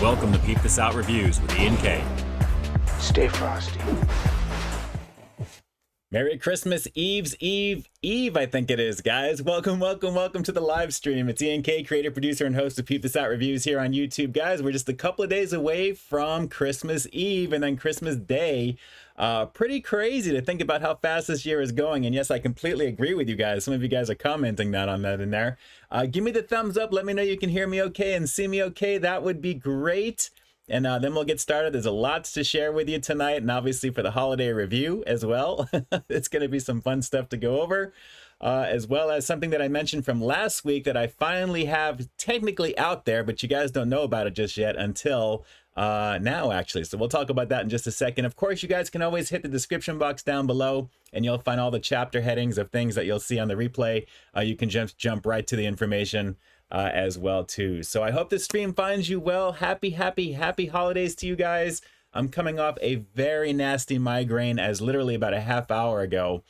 Welcome to Peep This Out Reviews with Ian K. Stay frosty. Merry Christmas Eve, I think it is, guys. Welcome to the live stream. It's Ian K, creator, producer, and host of Peep This Out Reviews here on YouTube, guys. We're just a couple of days away from Christmas Eve and then Christmas Day. Pretty crazy to think about how fast this year is going. And yes, I completely agree with you guys. Some of you guys are commenting on that in there. Give me the thumbs up. Let me know you can hear me okay and see me okay. That would be great. And then we'll get started. There's a lot to share with you tonight, and obviously for the holiday review as well. It's going to be some fun stuff to go over, as well as something that I mentioned from last week that I finally have technically out there, but you guys don't know about it just yet until now, actually. So we'll talk about that in just a second. Of course, you guys can always hit the description box down below, and you'll find all the chapter headings of things that you'll see on the replay. You can just jump right to the information as well too. So I hope this stream finds you well. Happy holidays to you guys. I'm coming off a very nasty migraine as literally about a half hour ago.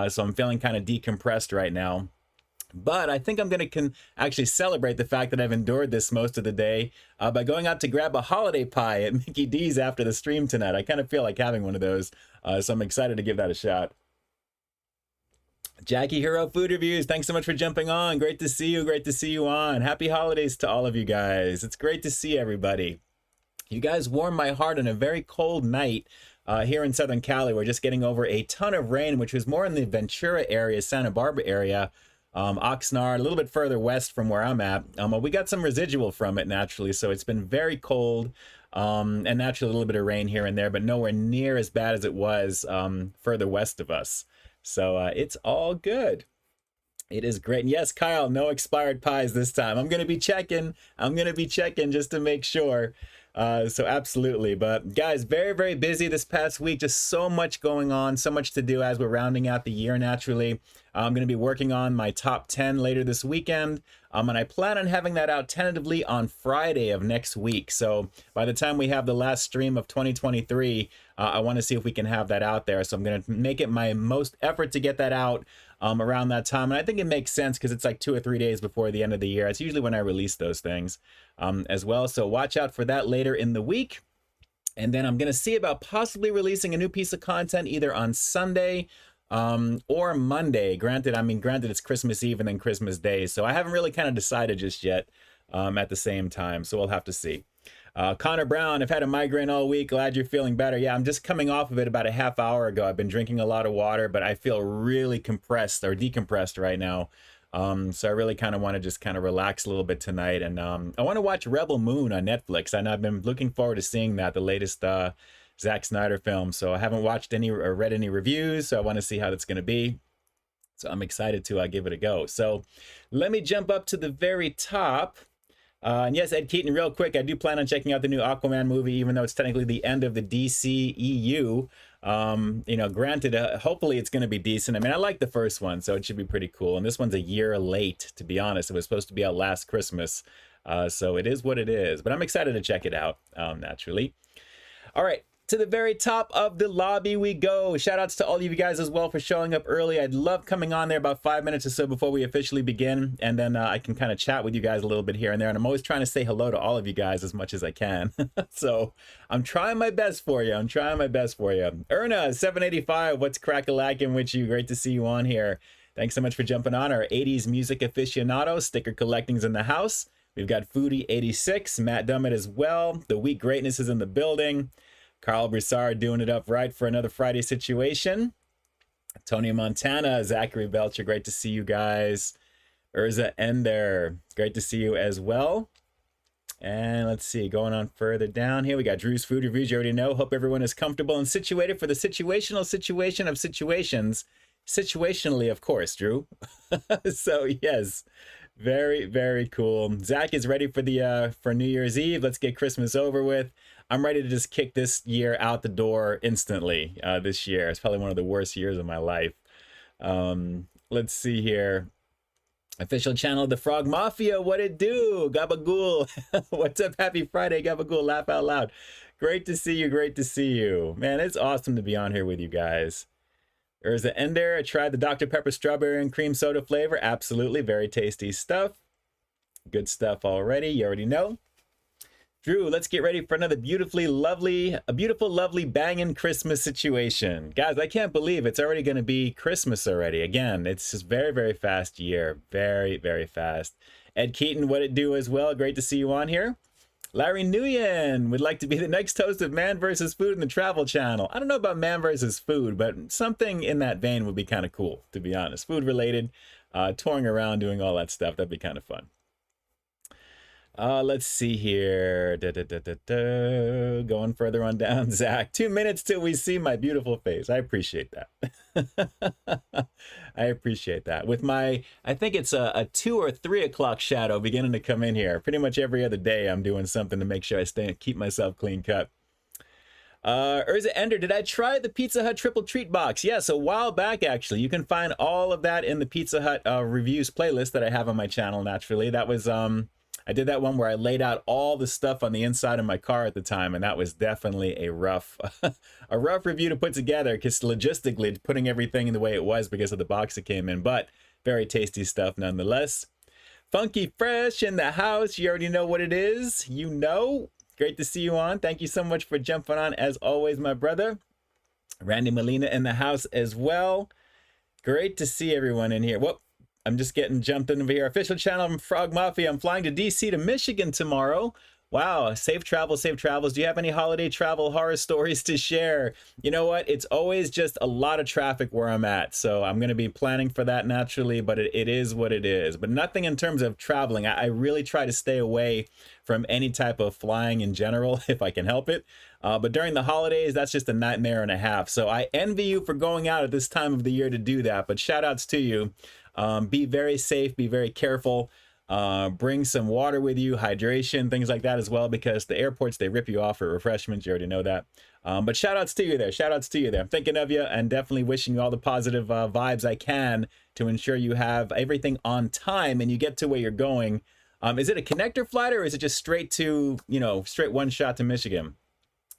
So I'm feeling kind of decompressed right now. But I think I'm going to actually celebrate the fact that I've endured this most of the day by going out to grab a holiday pie at Mickey D's after the stream tonight. I kind of feel like having one of those. So I'm excited to give that a shot. Jackie Hero Food Reviews, thanks so much for jumping on. Great to see you. Great to see you on. Happy holidays to all of you guys. It's great to see everybody. You guys warmed my heart on a very cold night here in Southern Cali. We're just getting over a ton of rain, which was more in the Ventura area, Santa Barbara area, Oxnard, a little bit further west from where I'm at. We got some residual from it naturally, so it's been very cold. And naturally a little bit of rain here and there, but nowhere near as bad as it was further west of us. So it's all good. It is great. And yes, Kyle, no expired pies this time. I'm going to be checking just to make sure. So absolutely. But guys, very busy this past week. Just so much going on, so much to do as we're rounding out the year naturally. I'm going to be working on my top 10 later this weekend. And I plan on having that out tentatively on Friday of next week. So by the time we have the last stream of 2023, I want to see if we can have that out there. So I'm going to make it my most effort to get that out around that time. And I think it makes sense because it's like 2 or 3 days before the end of the year. It's usually when I release those things as well. So watch out for that later in the week. And then I'm going to see about possibly releasing a new piece of content either on Sunday or Monday. Granted it's Christmas Eve and then Christmas Day. So I haven't really kind of decided just yet at the same time. So we'll have to see. Connor Brown, I've had a migraine all week. Glad you're feeling better. Yeah, I'm just coming off of it about a half hour ago. I've been drinking a lot of water, but I feel really compressed or decompressed right now. So I really kind of want to just kind of relax a little bit tonight. And I want to watch Rebel Moon on Netflix. And I've been looking forward to seeing that, the latest Zack Snyder film. So I haven't watched any or read any reviews, so I want to see how that's going to be. So I'm excited to give it a go. So let me jump up to the very top. And yes, Ed Keaton, real quick, I do plan on checking out the new Aquaman movie, even though it's technically the end of the DC EU. You know, granted, hopefully it's going to be decent. I mean, I like the first one, so it should be pretty cool. And this one's a year late, to be honest. It was supposed to be out last Christmas. So it is what it is. But I'm excited to check it out, naturally. All right. To the very top of the lobby we go. Shout outs to all of you guys as well for showing up early. I'd love coming on there about 5 minutes or so before we officially begin. And then I can kind of chat with you guys a little bit here and there. And I'm always trying to say hello to all of you guys as much as I can. So I'm trying my best for you. Erna, 785, what's crack-a-lackin' with you? Great to see you on here. Thanks so much for jumping on. Our 80s music aficionado, sticker collecting's in the house. We've got Foodie 86, Matt Dummett as well. The Week Greatness is in the building. Carl Broussard doing it up right for another Friday situation. Tony Montana, Zachary Belcher, great to see you guys. Urza Ender, great to see you as well. And let's see, going on further down here, we got Drew's Food Reviews. You already know. Hope everyone is comfortable and situated for the situational situation of situations. Situationally, of course, Drew. So yes, very cool. Zach is ready for New Year's Eve. Let's get Christmas over with. I'm ready to just kick this year out the door instantly. This year, it's probably one of the worst years of my life. Let's see here. Official channel of the Frog Mafia. What it do? Gabagool. What's up? Happy Friday, Gabagool. Laugh out loud. Great to see you. Man, it's awesome to be on here with you guys. There's the Ender. I tried the Dr. Pepper strawberry and cream soda flavor. Absolutely. Very tasty stuff. Good stuff already. You already know. Drew, let's get ready for another beautiful, lovely banging Christmas situation. Guys, I can't believe it's already going to be Christmas already. Again, it's just very, very fast year. Very, very fast. Ed Keaton, what it do as well? Great to see you on here. Larry Nguyen would like to be the next host of Man vs. Food in the Travel Channel. I don't know about Man vs. Food, but something in that vein would be kind of cool, to be honest. Food related, touring around, doing all that stuff. That'd be kind of fun. Let's see here. Going further on down, Zach. 2 minutes till we see my beautiful face. I appreciate that. I appreciate that. With my, I think it's a 2 or 3 o'clock shadow beginning to come in here. Pretty much every other day I'm doing something to make sure I keep myself clean cut. Urza Ender, did I try the Pizza Hut Triple Treat Box? Yes, a while back, actually. You can find all of that in the Pizza Hut reviews playlist that I have on my channel, naturally. That was, I did that one where I laid out all the stuff on the inside of my car at the time, and that was definitely a rough review to put together, because logistically, putting everything in the way it was because of the box it came in, but very tasty stuff nonetheless. Funky Fresh in the house. You already know what it is. You know. Great to see you on. Thank you so much for jumping on, as always, my brother. Randy Molina in the house as well. Great to see everyone in here. Whoop. I'm just getting jumped in over here. Official channel from Frog Mafia. I'm flying to DC to Michigan tomorrow. Wow, safe travels, safe travels. Do you have any holiday travel horror stories to share? You know what? It's always just a lot of traffic where I'm at. So I'm going to be planning for that naturally, but it is what it is. But nothing in terms of traveling. I really try to stay away from any type of flying in general, if I can help it. But during the holidays, that's just a nightmare and a half. So I envy you for going out at this time of the year to do that. But shout outs to you. Be very safe, be very careful. Bring some water with you, hydration, things like that as well, because the airports, they rip you off for refreshments. You already know that. But shout outs to you there. Shout outs to you there. I'm thinking of you and definitely wishing you all the positive vibes I can to ensure you have everything on time and you get to where you're going. Is it a connector flight or is it just straight to, straight one shot to Michigan?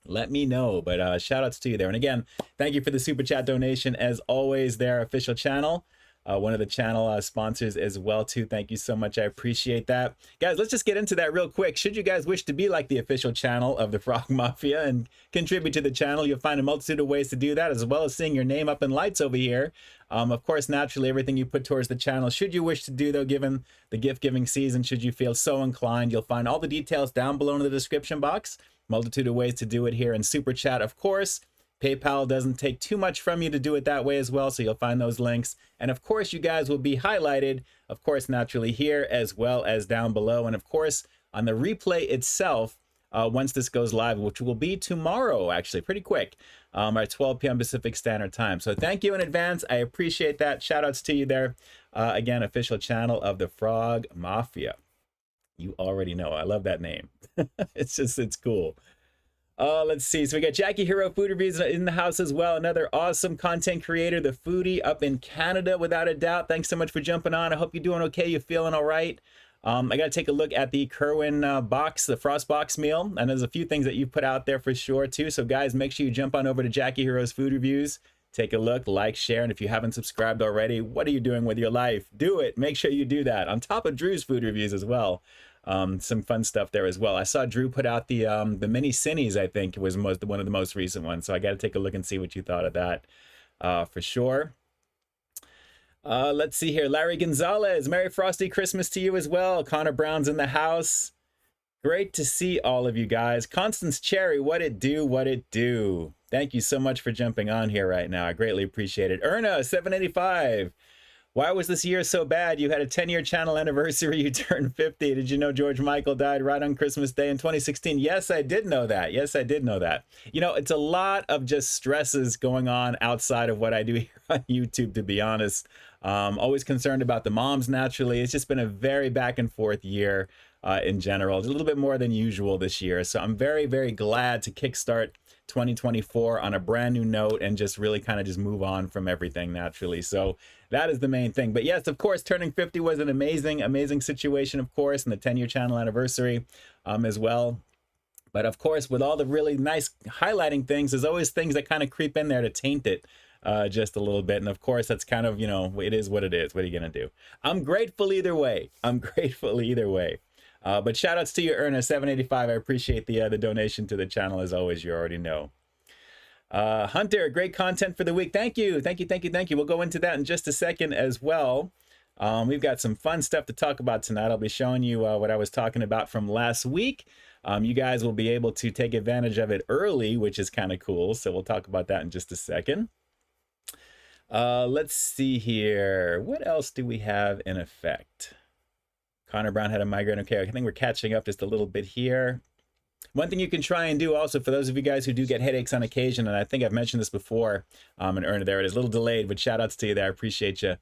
Let me know, but shout outs to you there. And again, thank you for the super chat donation as always, their official channel. One of the channel sponsors as well too. Thank you so much. I appreciate that. Guys, let's just get into that real quick. Should you guys wish to be like the official channel of the Frog Mafia and contribute to the channel, you'll find a multitude of ways to do that, as well as seeing your name up in lights over here. Of course, naturally, everything you put towards the channel, should you wish to do, though, given the gift giving season, should you feel so inclined, you'll find all the details down below in the description box. Multitude of ways to do it here, and super chat, of course. PayPal doesn't take too much from you to do it that way as well, so you'll find those links. And of course, you guys will be highlighted, of course, naturally here as well as down below. And of course, on the replay itself, once this goes live, which will be tomorrow, actually, pretty quick, at 12 p.m. Pacific Standard Time. So thank you in advance. I appreciate that. Shout outs to you there. Again, official channel of the Frog Mafia. You already know. I love that name. It's cool. Let's see. So we got Jackie Hero Food Reviews in the house as well. Another awesome content creator, the foodie up in Canada, without a doubt. Thanks so much for jumping on. I hope you're doing okay. You're feeling all right. I got to take a look at the Kerwin box, the Frost box meal. And there's a few things that you put out there for sure too. So guys, make sure you jump on over to Jackie Hero's Food Reviews. Take a look, like, share. And if you haven't subscribed already, what are you doing with your life? Do it. Make sure you do that. On top of Drew's food reviews as well. Some fun stuff there as well. I saw Drew put out the mini Cinnies, I think was one of the most recent ones. So I got to take a look and see what you thought of that for sure. Let's see here. Larry Gonzalez, Merry Frosty Christmas to you as well. Connor Brown's in the house. Great to see all of you guys. Constance Cherry, what it do, what it do. Thank you so much for jumping on here right now. I greatly appreciate it. Erna, 785. Why was this year so bad? You had a 10-year channel anniversary. You turned 50. Did you know George Michael died right on Christmas Day in 2016? Yes, I did know that. Yes, I did know that. You know, it's a lot of just stresses going on outside of what I do here on YouTube, to be honest. Always concerned about the moms, naturally. It's just been a very back and forth year in general. It's a little bit more than usual this year. So I'm very, very glad to kickstart 2024 on a brand new note and just really kind of just move on from everything naturally. So that is the main thing. But yes, of course, turning 50 was an amazing situation, of course, and the 10-year channel anniversary as well. But of course, with all the really nice highlighting things, there's always things that kind of creep in there to taint it just a little bit. And of course, that's kind of, you know, it is what it is. What are you going to do? I'm grateful either way. I'm grateful either way. But shout outs to you, Erna785. I appreciate the donation to the channel as always. You already know. Hunter, great content for the week. Thank you. We'll go into that in just a second as well. We've got some fun stuff to talk about tonight. I'll be showing you what I was talking about from last week. You guys will be able to take advantage of it early, which is kind of cool. So we'll talk about that in just a second. Let's see here. What else do we have in effect? Connor Brown had a migraine. Okay, I think we're catching up just a little bit here. One thing you can try and do also for those of you guys who do get headaches on occasion, and I think I've mentioned this before, and Erna, there it is, a little delayed, but shout outs to you there. I appreciate you.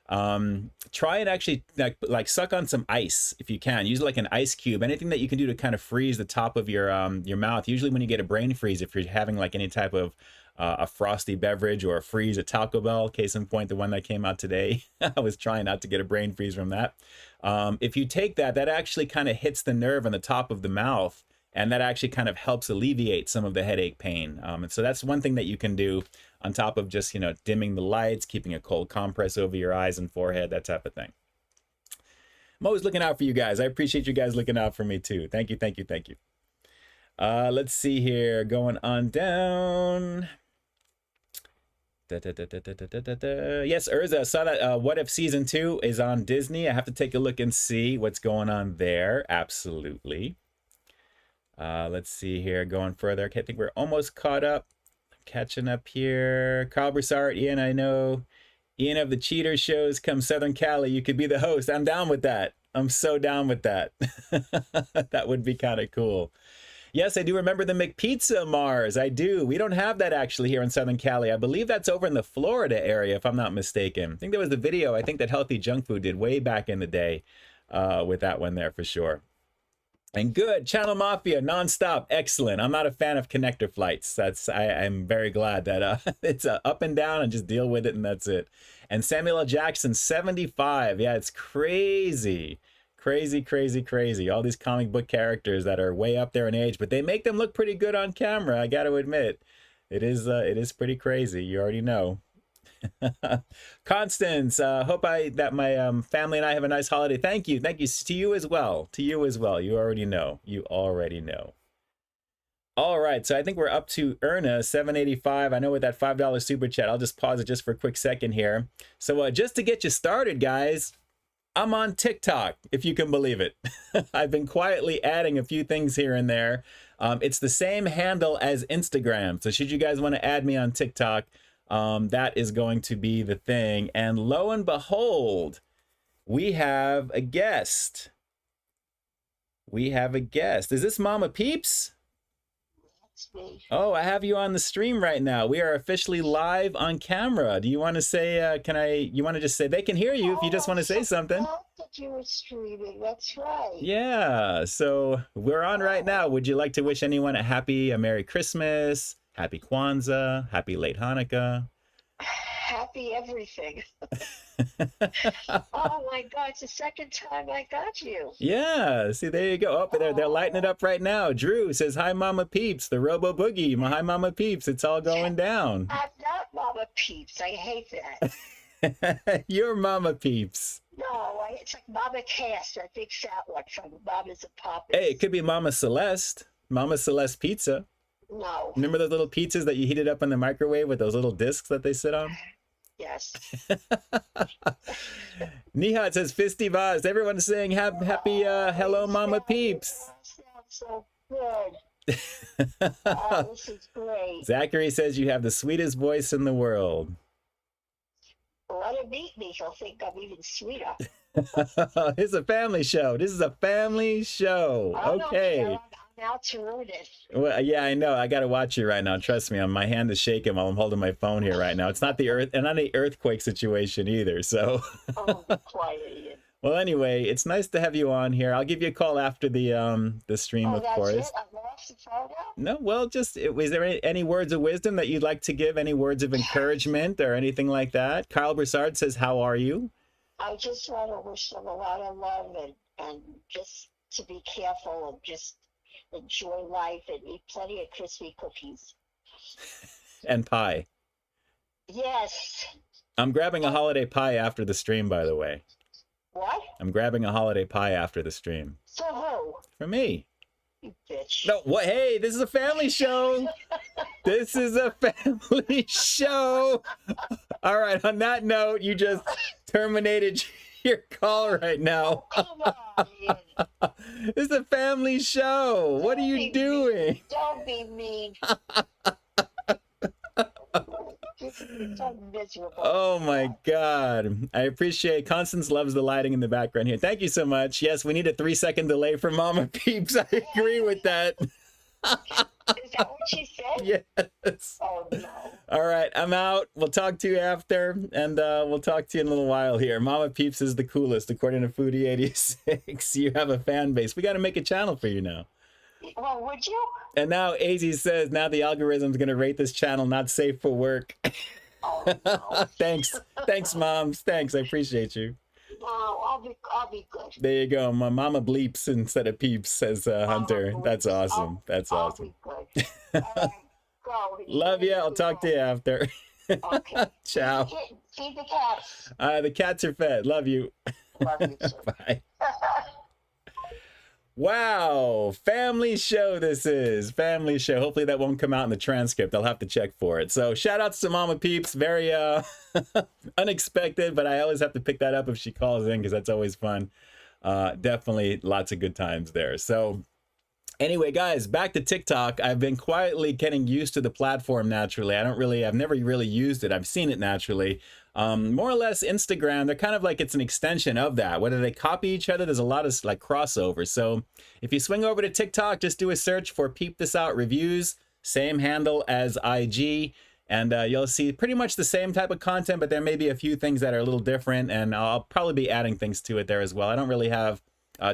Try and actually like suck on some ice if you can. Use like an ice cube, anything that you can do to kind of freeze the top of your mouth. Usually when you get a brain freeze, if you're having like any type of a frosty beverage or a freeze at Taco Bell, case in point, the one that came out today, I was trying not to get a brain freeze from that. If you take that, that actually kind of hits the nerve on the top of the mouth, and that actually kind of helps alleviate some of the headache pain. And so that's one thing that you can do on top of just, you know, dimming the lights, keeping a cold compress over your eyes and forehead, that type of thing. I'm always looking out for you guys. I appreciate you guys looking out for me too. Thank you. Let's see here, going on down. Yes, Urza, I saw that What If Season 2 is on Disney. I have to take a look and see what's going on there. Absolutely. Let's see here, going further. I think we're almost caught up. Catching up here. Carl Broussard, Ian, I know. Ian of the Cheater Shows, come Southern Cali. You could be the host. I'm down with that. I'm so down with that. That would be kind of cool. Yes, I do remember the McPizza, Mars. I do. We don't have that actually here in Southern Cali. I believe that's over in the Florida area, if I'm not mistaken. I think there was the video, I think that Healthy Junk Food did way back in the day with that one there for sure. And good, Channel Mafia, nonstop, excellent. I'm not a fan of connector flights. I'm very glad that it's up and down and just deal with it and that's it. And Samuel L. Jackson, 75. Yeah, it's crazy. Crazy. All these comic book characters that are way up there in age, but they make them look pretty good on camera, I got to admit. It is pretty crazy, you already know. Constance, hope that my family and I have a nice holiday. Thank you to you as well. You already know. All right, so I think we're up to Erna 785. I know with that $5 super chat, I'll just pause it just for a quick second here. So just to get you started, guys, I'm on TikTok, if you can believe it. I've been quietly adding a few things here and there. It's the same handle as Instagram, so should you guys want to add me on TikTok, that is going to be the thing. And lo and behold, we have a guest. Is this Mama Peeps? That's me. Oh, I have you on the stream right now. We are officially live on camera. Do you want to say, you want to just say, they can hear you if you just want to say something. I thought that you were streaming, that's right. Yeah, so we're on right now. Would you like to wish anyone a Merry Christmas? Happy Kwanzaa, happy late Hanukkah. Happy everything. Oh my God, it's the second time I got you. Yeah, see, there you go. Oh, they're lighting it up right now. Drew says, hi, Mama Peeps, the Robo Boogie. Hi, Mama Peeps, it's all going down. I'm not Mama Peeps, I hate that. You're Mama Peeps. No, it's like Mama Cass, that big fat one from Mamas and Papas. Hey, it could be Mama Celeste Pizza. No. Remember those little pizzas that you heated up in the microwave with those little discs that they sit on? Yes. Nihat says, Festivas. Everyone's saying happy hello, Mama Peeps. Sounds so good. Oh, this is great. Zachary says you have the sweetest voice in the world. Let him meet me, he'll think I'm even sweeter. It's a family show. This is a family show. Okay. I'm out to ruin it. Well, yeah, I know. I got to watch you right now. Trust me. My hand is shaking while I'm holding my phone here right now. It's not the earthquake situation either. So. Oh, quiet, Ian. Well, anyway, it's nice to have you on here. I'll give you a call after the stream, of course. It? I'm off the phone now? No, well, just is there any words of wisdom that you'd like to give? Any words of encouragement or anything like that? Kyle Broussard says, "How are you?" I just want to wish them a lot of love and just to be careful and just enjoy life and eat plenty of crispy cookies. And pie. Yes. I'm grabbing a holiday pie after the stream, by the way. What? I'm grabbing a holiday pie after the stream. So who? For me. You bitch. No, what? Hey, this is a family show. This is a family show. All right, on that note, you just terminated your call right now. Come on, man. This is a family show. What are you doing? Don't be mean. You're so miserable. Oh my God. I appreciate Constance loves the lighting in the background here. Thank you so much. Yes, we need a 3-second delay for Mama Peeps. I agree with that. Is that what she said? Yes. Oh no. All right, I'm out. We'll talk to you after, and we'll talk to you in a little while here. Mama Peeps is the coolest, according to Foodie86. You have a fan base. We got to make a channel for you now. Well, would you? And now AZ says, now the algorithm's going to rate this channel not safe for work. Oh no. Thanks. Thanks, Moms. Thanks. I appreciate you. No, I'll be good. There you go. My mama bleeps instead of peeps, says Hunter. Mama That's bleeps. awesome. That's awesome. I'll be good. All right, go. Love you. I'll talk to you after. Okay. Ciao. Feed the cats. The cats are fed. Love you. Love you too. Bye. Wow, family show this is. Family show. Hopefully that won't come out in the transcript. I'll have to check for it. So shout outs to Mama Peeps. Very unexpected, but I always have to pick that up if she calls in because that's always fun. Definitely lots of good times there. So anyway, guys, back to TikTok. I've been quietly getting used to the platform naturally. I've never really used it. I've seen it naturally. More or less Instagram, they're kind of like it's an extension of that. Whether they copy each other, there's a lot of like crossover. So if you swing over to TikTok, just do a search for Peep This Out Reviews, same handle as IG, and you'll see pretty much the same type of content, but there may be a few things that are a little different, and I'll probably be adding things to it there as well. I don't really have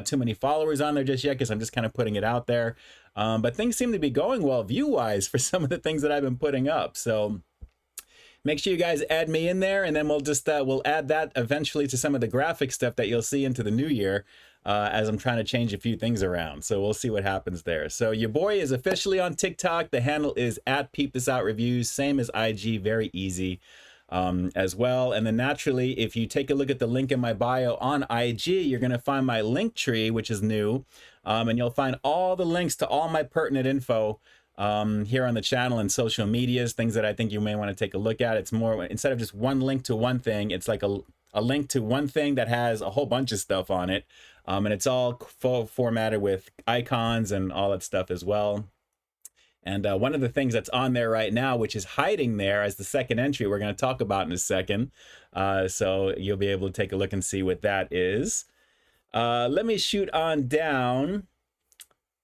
too many followers on there just yet because I'm just kind of putting it out there. But things seem to be going well view-wise for some of the things that I've been putting up. So make sure you guys add me in there, and then we'll just we'll add that eventually to some of the graphic stuff that you'll see into the new year as I'm trying to change a few things around. So we'll see what happens there. So your boy is officially on TikTok. The handle is at Peep This Out Reviews, same as IG, very easy as well. And then naturally, if you take a look at the link in my bio on IG, you're going to find my link tree, which is new, and you'll find all the links to all my pertinent info here on the channel and social medias, things that I think you may want to take a look at. It's more, instead of just one link to one thing, it's like a link to one thing that has a whole bunch of stuff on it. And it's all formatted with icons and all that stuff as well. And one of the things that's on there right now, which is hiding there as the second entry, we're going to talk about in a second. So you'll be able to take a look and see what that is. Let me shoot on down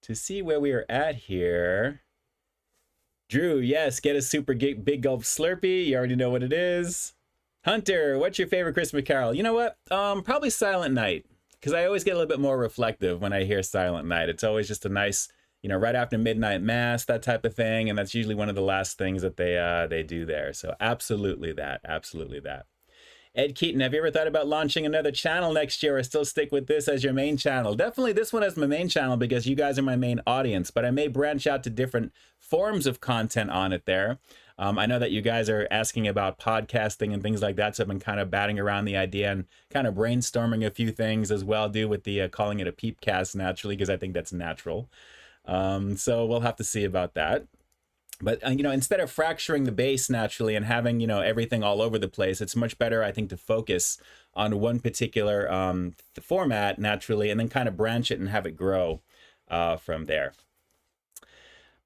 to see where we are at here. Drew, yes, get a super big gulp Slurpee. You already know what it is. Hunter, what's your favorite Christmas carol? You know what? Probably Silent Night, because I always get a little bit more reflective when I hear Silent Night. It's always just a nice, you know, right after midnight mass, that type of thing, and that's usually one of the last things that they do there. So absolutely that, absolutely that. Ed Keaton, have you ever thought about launching another channel next year or still stick with this as your main channel? Definitely this one as my main channel because you guys are my main audience, but I may branch out to different forms of content on it there. I know that you guys are asking about podcasting and things like that, so I've been kind of batting around the idea and kind of brainstorming a few things as well, with the calling it a Peepcast naturally, because I think that's natural. So we'll have to see about that. But, you know, instead of fracturing the base naturally and having, you know, everything all over the place, it's much better, I think, to focus on one particular format naturally and then kind of branch it and have it grow from there.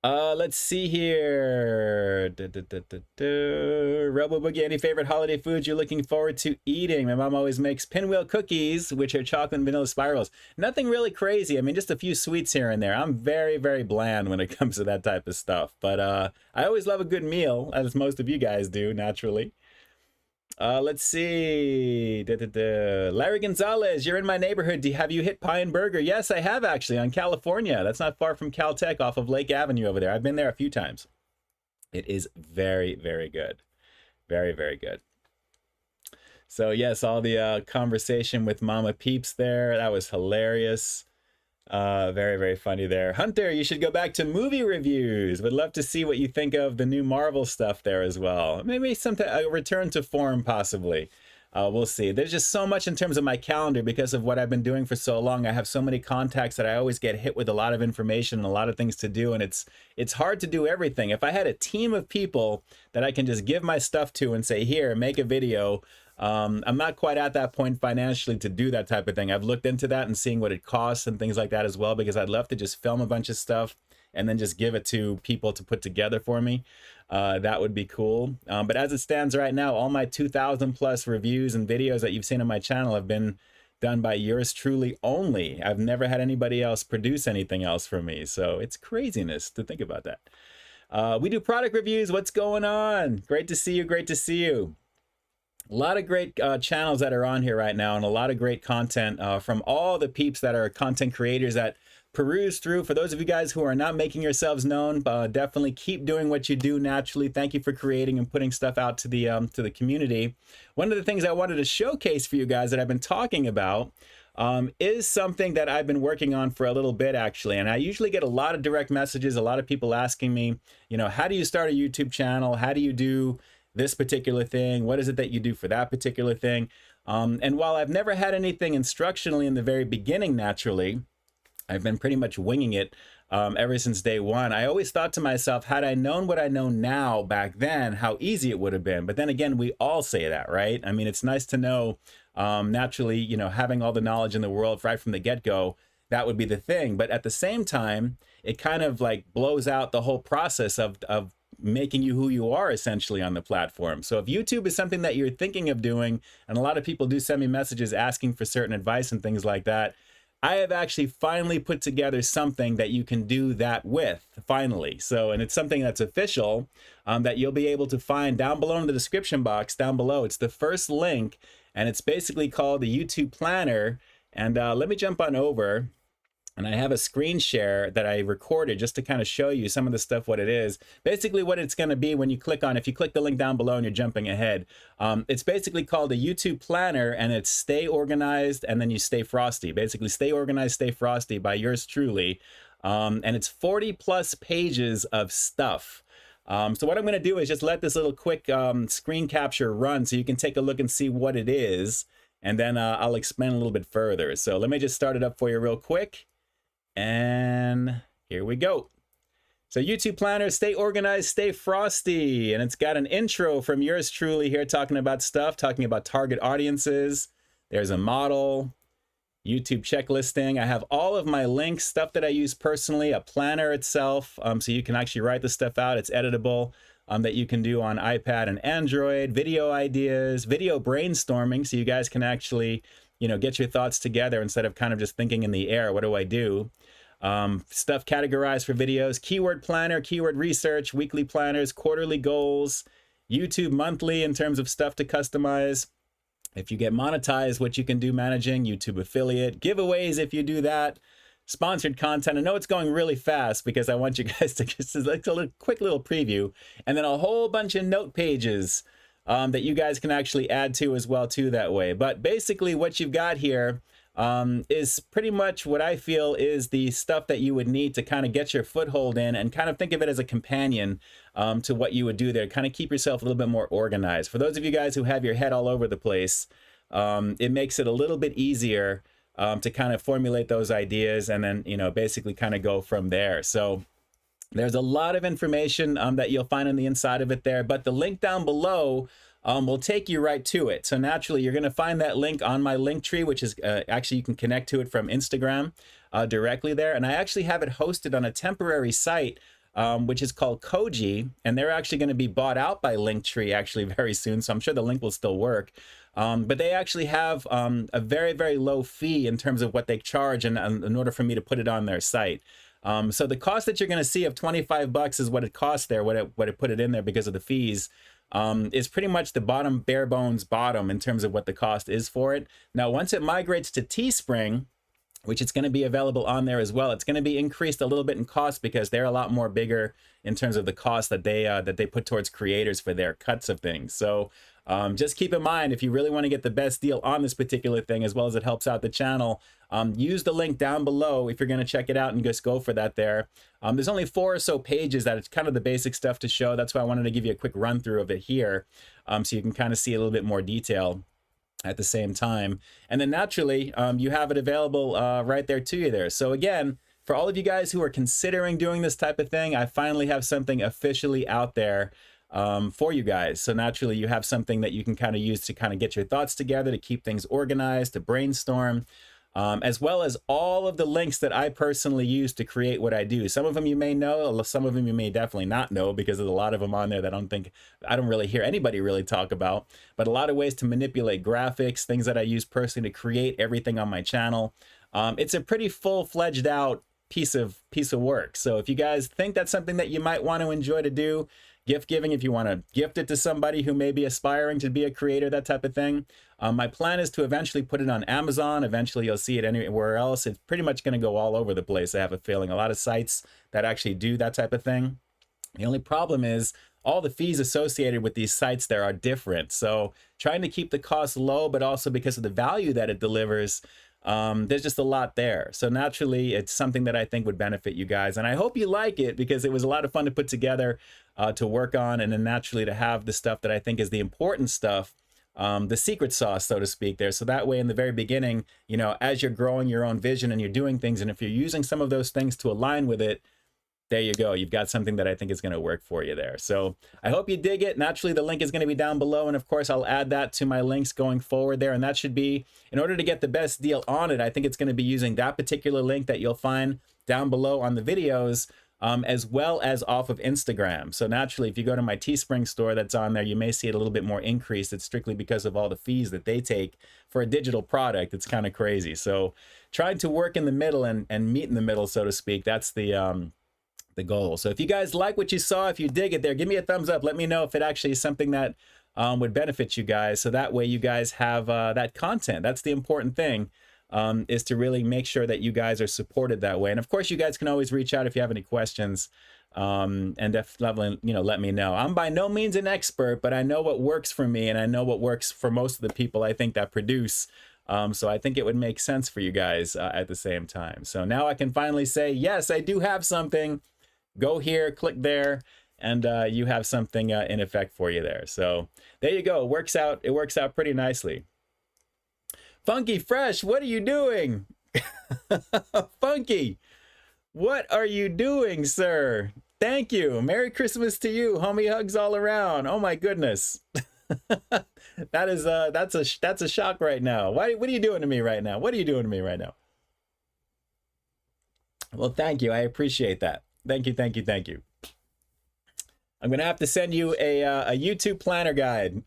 Let's see here. Rebel Boogie, any favorite holiday foods you're looking forward to eating? My mom always makes pinwheel cookies, which are chocolate and vanilla spirals. Nothing really crazy. I mean, just a few sweets here and there. I'm very, very bland when it comes to that type of stuff. But I always love a good meal, as most of you guys do, naturally. Let's see. Larry Gonzalez, you're in my neighborhood. Have you hit Pine Burger? Yes, I have actually, on California. That's not far from Caltech off of Lake Avenue over there. I've been there a few times. It is very, very good. Very, very good. So yes, all the conversation with Mama Peeps there. That was hilarious. Very, very funny there. Hunter, you should go back to movie reviews. Would love to see what you think of the new Marvel stuff there as well. Maybe sometime a return to form, possibly. We'll see. There's just so much in terms of my calendar because of what I've been doing for so long. I have so many contacts that I always get hit with a lot of information and a lot of things to do, and it's hard to do everything. If I had a team of people that I can just give my stuff to and say, here, make a video, I'm not quite at that point financially to do that type of thing. I've looked into that and seeing what it costs and things like that as well, because I'd love to just film a bunch of stuff and then just give it to people to put together for me. That would be cool. But as it stands right now, all my 2,000 plus reviews and videos that you've seen on my channel have been done by yours truly only. I've never had anybody else produce anything else for me. So it's craziness to think about that. We do product reviews. What's going on? Great to see you. Great to see you. A lot of great channels that are on here right now, and a lot of great content from all the peeps that are content creators that peruse through. For those of you guys who are not making yourselves known, definitely keep doing what you do naturally. Thank you for creating and putting stuff out to the community. One of the things I wanted to showcase for you guys that I've been talking about is something that I've been working on for a little bit, actually. And I usually get a lot of direct messages, a lot of people asking me, you know, how do you start a YouTube channel? How do you do this particular thing? What is it that you do for that particular thing? And while I've never had anything instructionally in the very beginning, naturally, I've been pretty much winging it ever since day one. I always thought to myself, had I known what I know now back then, how easy it would have been. But then again, we all say that, right? I mean, it's nice to know, naturally, you know, having all the knowledge in the world right from the get-go, that would be the thing. But at the same time, it kind of like blows out the whole process of making you who you are essentially on the platform. So if YouTube is something that you're thinking of doing, and a lot of people do send me messages asking for certain advice and things like that, I have actually finally put together something that you can do that with, finally. So, and it's something that's official that you'll be able to find down below in the description box down below. It's the first link, and it's basically called the YouTube Planner. And let me jump on over. And I have a screen share that I recorded just to kind of show you some of the stuff, what it is. Basically what it's going to be when you click on, if you click the link down below and you're jumping ahead, it's basically called a YouTube Planner, and it's Stay Organized and then you Stay Frosty. Basically Stay Organized, Stay Frosty by yours truly. And it's 40 plus pages of stuff. So what I'm going to do is just let this little quick screen capture run so you can take a look and see what it is. And then I'll explain a little bit further. So let me just start it up for you real quick. And here we go. So YouTube Planner, Stay Organized, Stay Frosty. And it's got an intro from yours truly here talking about stuff, talking about target audiences. There's a model, YouTube checklisting. I have all of my links, stuff that I use personally, a planner itself, so you can actually write the stuff out. It's editable, that you can do on iPad and Android, video ideas, video brainstorming, so you guys can actually, you know, get your thoughts together instead of kind of just thinking in the air, what do I do? Stuff categorized for videos, keyword planner, keyword research, weekly planners, quarterly goals, YouTube monthly in terms of stuff to customize. If you get monetized, what you can do managing, YouTube affiliate, giveaways if you do that, sponsored content. I know it's going really fast because I want you guys to just like a quick little preview, and then a whole bunch of note pages that you guys can actually add to as well too that way. But basically what you've got here is pretty much what I feel is the stuff that you would need to kind of get your foothold in and kind of think of it as a companion to what you would do there. Kind of keep yourself a little bit more organized. For those of you guys who have your head all over the place, it makes it a little bit easier to kind of formulate those ideas and then, you know, basically kind of go from there. So there's a lot of information that you'll find on the inside of it there, but the link down below will take you right to it. So naturally, you're going to find that link on my link tree, which is actually you can connect to it from Instagram directly there. And I actually have it hosted on a temporary site, which is called Koji, and they're actually going to be bought out by Linktree actually very soon. So I'm sure the link will still work. But they actually have a very, very low fee in terms of what they charge in order for me to put it on their site. So the cost that you're going to see of 25 bucks is what it costs there, what it put it in there because of the fees, is pretty much the bottom, bare bones bottom in terms of what the cost is for it. Now, once it migrates to Teespring, which it's going to be available on there as well, it's going to be increased a little bit in cost because they're a lot more bigger in terms of the cost that they put towards creators for their cuts of things. So just keep in mind, if you really want to get the best deal on this particular thing, as well as it helps out the channel, use the link down below if you're going to check it out and just go for that there. There's only 4 or so pages that it's kind of the basic stuff to show. That's why I wanted to give you a quick run through of it here, so you can kind of see a little bit more detail. at the same time. And then naturally, you have it available right there to you there. So again, for all of you guys who are considering doing this type of thing, I finally have something officially out there for you guys. So naturally, you have something that you can kind of use to kind of get your thoughts together, to keep things organized, to brainstorm, as well as all of the links that I personally use to create what I do. Some of them you may know, some of them you may definitely not know, because there's a lot of them on there that I don't really hear anybody really talk about, but a lot of ways to manipulate graphics, things that I use personally to create everything on my channel. It's a pretty full-fledged out piece of work. So if you guys think that's something that you might want to enjoy to do, gift giving, if you want to gift it to somebody who may be aspiring to be a creator, that type of thing. My plan is to eventually put it on Amazon. Eventually you'll see it anywhere else. It's pretty much going to go all over the place. I have a feeling a lot of sites that actually do that type of thing. The only problem is all the fees associated with these sites there are different. So trying to keep the cost low, but also because of the value that it delivers, there's just a lot there. So naturally, it's something that I think would benefit you guys. And I hope you like it, because it was a lot of fun to put together, to work on, and then naturally to have the stuff that I think is the important stuff, the secret sauce, so to speak, there. So that way in the very beginning, you know, as you're growing your own vision and you're doing things, and if you're using some of those things to align with it, there you go. You've got something that I think is going to work for you there. So I hope you dig it. Naturally, the link is going to be down below. And of course, I'll add that to my links going forward there. And that should be, in order to get the best deal on it, I think it's going to be using that particular link that you'll find down below on the videos, as well as off of Instagram. So naturally, if you go to my Teespring store that's on there, you may see it a little bit more increased. It's strictly because of all the fees that they take for a digital product. It's kind of crazy. So trying to work in the middle and meet in the middle, so to speak, that's the goal. So if you guys like what you saw, if you dig it there, give me a thumbs up. Let me know if it actually is something that would benefit you guys. So that way you guys have that content. That's the important thing, is to really make sure that you guys are supported that way. And of course, you guys can always reach out if you have any questions, and definitely, you know, let me know. I'm by no means an expert, but I know what works for me, and I know what works for most of the people I think that produce. So I think it would make sense for you guys at the same time. So now I can finally say, yes, I do have something. Go here, click there, and you have something in effect for you there. So there you go. It works out pretty nicely. Funky Fresh, what are you doing? Funky, what are you doing, sir? Thank you. Merry Christmas to you. Homie hugs all around. Oh my goodness. That's a shock right now. What are you doing to me right now? What are you doing to me right now? Well, thank you. I appreciate that. Thank you, thank you, thank you. I'm gonna have to send you a YouTube planner guide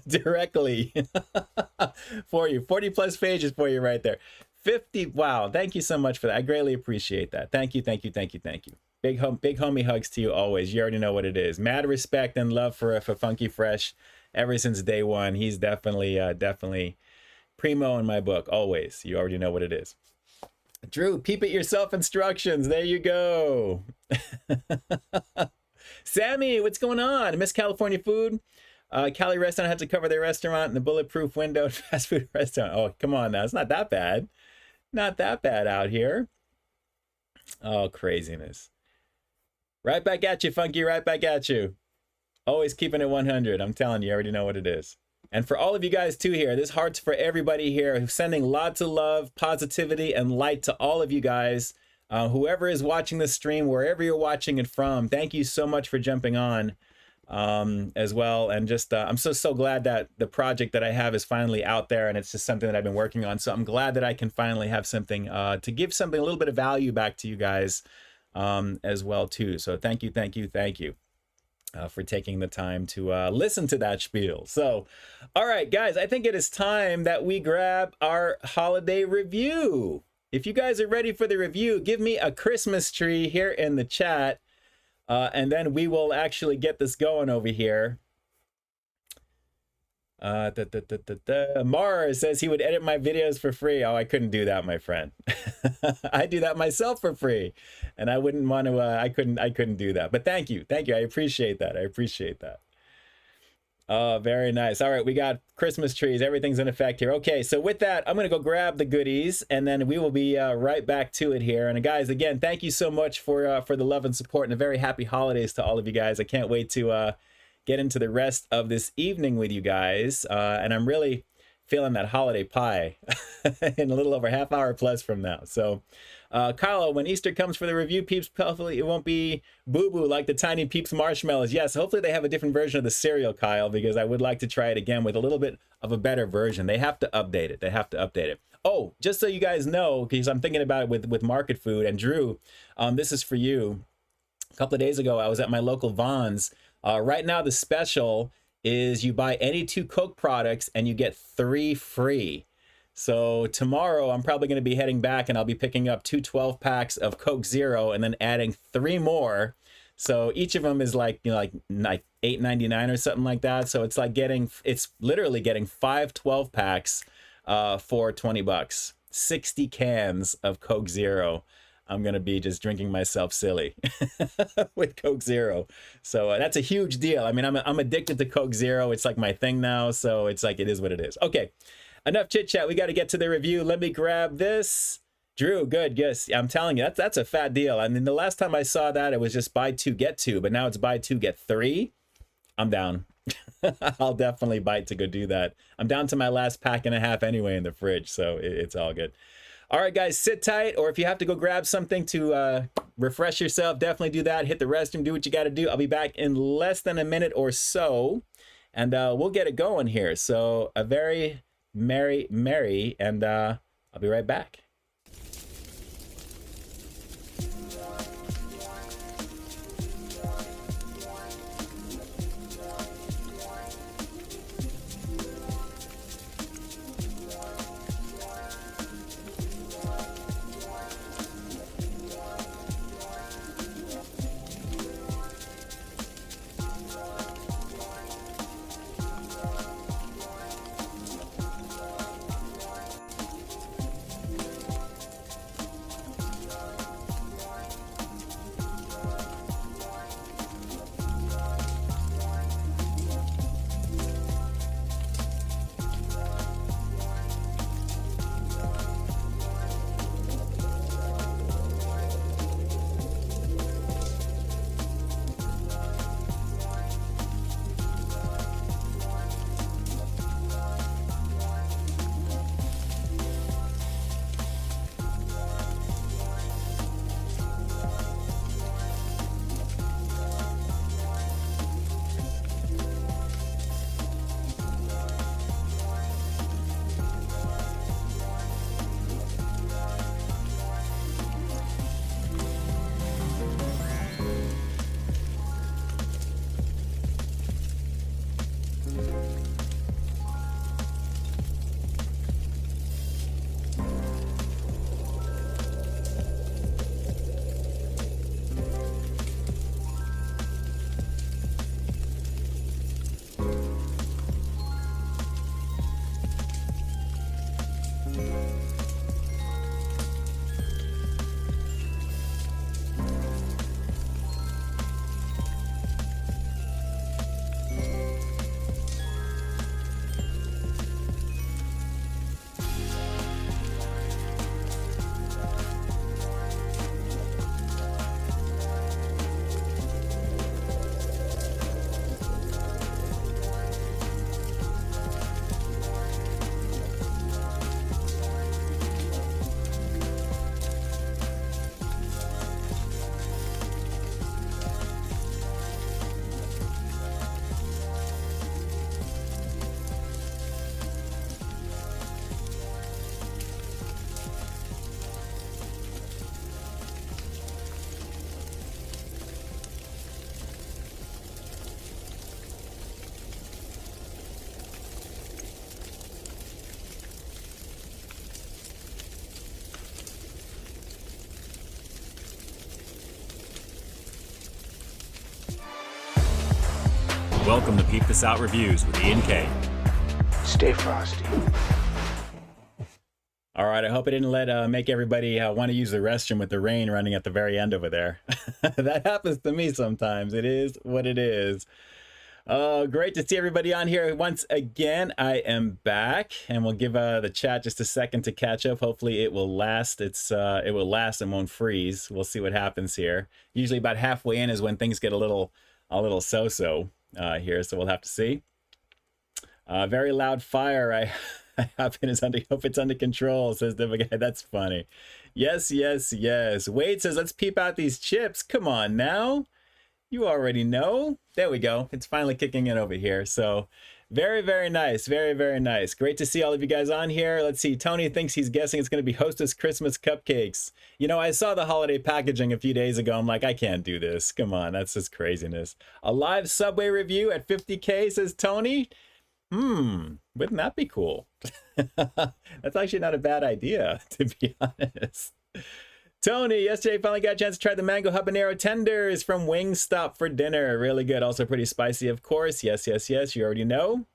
directly for you. 40 plus pages for you right there. 50. Wow, thank you so much for that. I greatly appreciate that. Thank you, thank you, thank you, thank you. Big homie hugs to you always. You already know what it is. Mad respect and love for Funky Fresh ever since day one. He's definitely primo in my book. Always. You already know what it is. Drew, peep it yourself instructions. There you go. Sammy, what's going on? Miss California Food. Cali Restaurant had to cover their restaurant in the bulletproof window fast food restaurant. Oh, come on now. It's not that bad. Not that bad out here. Oh, craziness. Right back at you, Funky. Right back at you. Always keeping it 100. I'm telling you, you already know what it is. And for all of you guys too here, this heart's for everybody here, sending lots of love, positivity, and light to all of you guys. Whoever is watching this stream, wherever you're watching it from, thank you so much for jumping on as well. And just, I'm so glad that the project that I have is finally out there, and it's just something that I've been working on. So I'm glad that I can finally have something to give something, a little bit of value back to you guys as well too. So thank you, thank you, thank you. For taking the time to listen to that spiel. So, all right, guys, I think it is time that we grab our holiday review. If you guys are ready for the review, give me a Christmas tree here in the chat, and then we will actually get this going over here. Mars says he would edit my videos for free. Oh, I couldn't do that, my friend. I do that myself for free, and I wouldn't want to. I couldn't do that. But thank you. I appreciate that. I appreciate that. Oh, very nice. All right, we got Christmas trees. Everything's in effect here. Okay, so with that, I'm gonna go grab the goodies, and then we will be right back to it here. And guys, again, thank you so much for the love and support, and a very happy holidays to all of you guys. I can't wait to get into the rest of this evening with you guys, and I'm really feeling that holiday pie in a little over half hour plus from now. So, Kyle, when Easter comes for the review, Peeps, hopefully it won't be boo-boo like the tiny Peeps marshmallows. Yes, hopefully they have a different version of the cereal, Kyle, because I would like to try it again with a little bit of a better version. They have to update it. They have to update it. Oh, just so you guys know, because I'm thinking about it with Market Food, and Drew, this is for you. A couple of days ago, I was at my local Vons. Right now, the special is you buy any 2 Coke products and you get 3 free. So tomorrow, I'm probably going to be heading back and I'll be picking up 2 12-packs of Coke Zero and then adding 3 more. So each of them is like, you know, like $8.99 or something like that. So it's like it's literally getting 5 12-packs for $20. 60 cans of Coke Zero. I'm going to be just drinking myself silly with Coke Zero. So that's a huge deal. I mean, I'm addicted to Coke Zero. It's like my thing now. So it's like, it is what it is. Okay, enough chit chat. We got to get to the review. Let me grab this. Drew, good. Yes, I'm telling you, that's a fat deal. I mean, the last time I saw that, it was just buy 2, get 2. But now it's buy 2, get 3. I'm down. I'll definitely bite to go do that. I'm down to my last pack and a half anyway in the fridge. So it's all good. All right, guys, sit tight, or if you have to go grab something to refresh yourself, definitely do that. Hit the restroom, do what you got to do. I'll be back in less than a minute or so, and we'll get it going here. So a very merry, and I'll be right back. Welcome to Peep This Out Reviews with Ian K. Stay frosty. All right, I hope I didn't make everybody want to use the restroom with the rain running at the very end over there. That happens to me sometimes. It is what it is. Great to see everybody on here once again. I am back, and we'll give the chat just a second to catch up. Hopefully it will last. It will last and won't freeze. We'll see what happens here. Usually about halfway in is when things get a little so-so here, so we'll have to see. Very loud fire. Hope it's under control, says the guy. That's funny. Yes, yes, yes. Wade says, let's peep out these chips. Come on now. You already know. There we go. It's finally kicking in over here. So very, very nice. Very, very nice. Great to see all of you guys on here. Let's see. Tony thinks he's guessing it's going to be Hostess Christmas cupcakes. You know, I saw the holiday packaging a few days ago. I'm like, I can't do this. Come on. That's just craziness. A live Subway review at 50K, says Tony. Wouldn't that be cool? That's actually not a bad idea, to be honest. Tony, yesterday finally got a chance to try the mango habanero tenders from Wingstop for dinner. Really good. Also pretty spicy, of course. Yes, yes, yes. You already know.